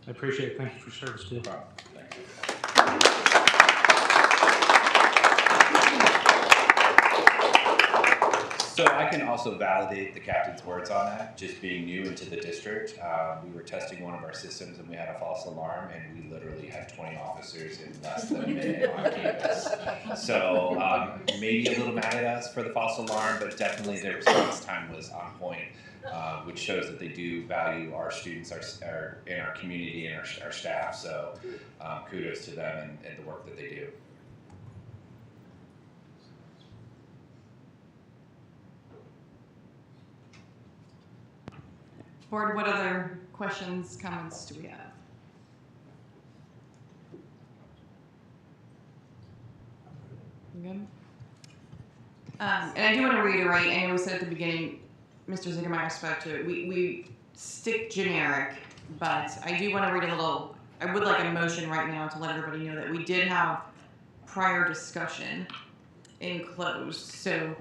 I appreciate it. Thank you for your service, too. No problem. Thank you. So I can also validate the captain's words on that, just being new into the district. We were testing one of our systems and we had a false alarm and we literally had 20 officers in less than a minute on campus. So maybe a little mad at us for the false alarm, but definitely their response time was on point, which shows that they do value our students in our community and our staff. So kudos to them and the work that they do. Board, what other questions, comments do we have? You good? And I do want to reiterate, I know we said at the beginning, Mr. Ziegermeyer spoke to it, we stick generic, but I do want to read a little, I would like a motion right now to let everybody know that we did have prior discussion in closed. So,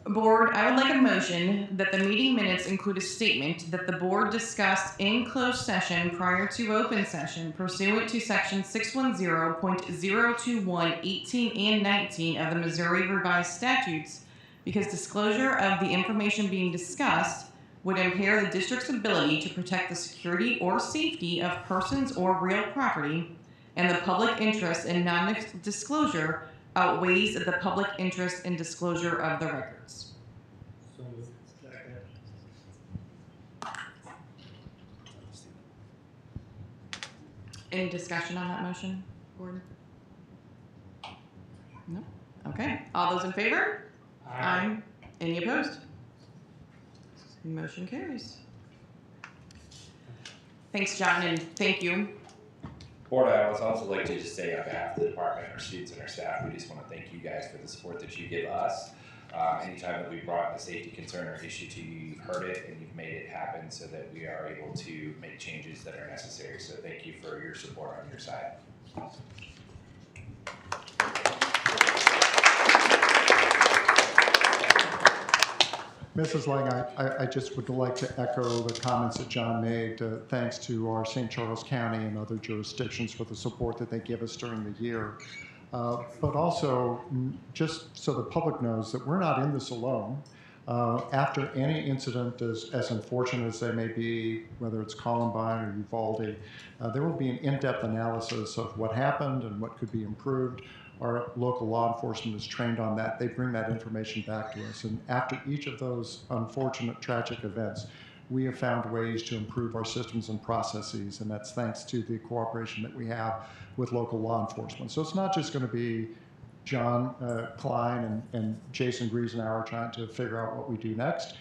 Board, I would like a motion that the meeting minutes include a statement that the board discussed in closed session prior to open session pursuant to section 610.021, 18, and 19 of the Missouri Revised Statutes, because disclosure of the information being discussed would impair the district's ability to protect the security or safety of persons or real property, and the public interest in non-disclosure outweighs the public interest in disclosure of the records. Any discussion on that motion, Gordon? No? Okay. All those in favor? Aye. Any opposed? Motion carries. Thanks, John, and thank you. Board, I would also like to just say on behalf of the department, our students and our staff, we just want to thank you guys for the support that you give us. Anytime that we brought a safety concern or issue to you, you've heard it and you've made it happen so that we are able to make changes that are necessary. So thank you for your support on your side. Mrs. Lang, I just would like to echo the comments that John made. Thanks to our St. Charles County and other jurisdictions for the support that they give us during the year. But also, just so the public knows that we're not in this alone. After any incident as unfortunate as they may be, whether it's Columbine or Uvalde, there will be an in-depth analysis of what happened and what could be improved. Our local law enforcement is trained on that. They bring that information back to us. And after each of those unfortunate, tragic events, we have found ways to improve our systems and processes, and that's thanks to the cooperation that we have with local law enforcement. So it's not just going to be John Klein and Jason Griesenauer trying to figure out what we do next.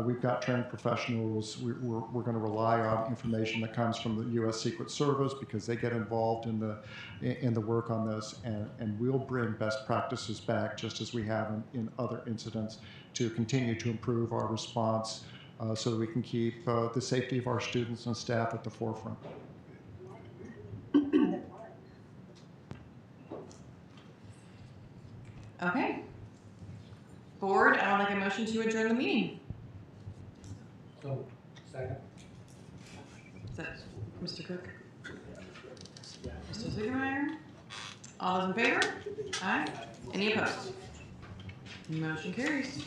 We've got trained professionals. We're going to rely on information that comes from the U.S. Secret Service because they get involved in the work on this, and we'll bring best practices back just as we have in other incidents to continue to improve our response so that we can keep the safety of our students and staff at the forefront. Okay. Board, I would like a motion to adjourn the meeting. So, second. Is that Mr. Cook? Mr. Ziegermeyer? All those in favor? Aye. Any opposed? Motion carries.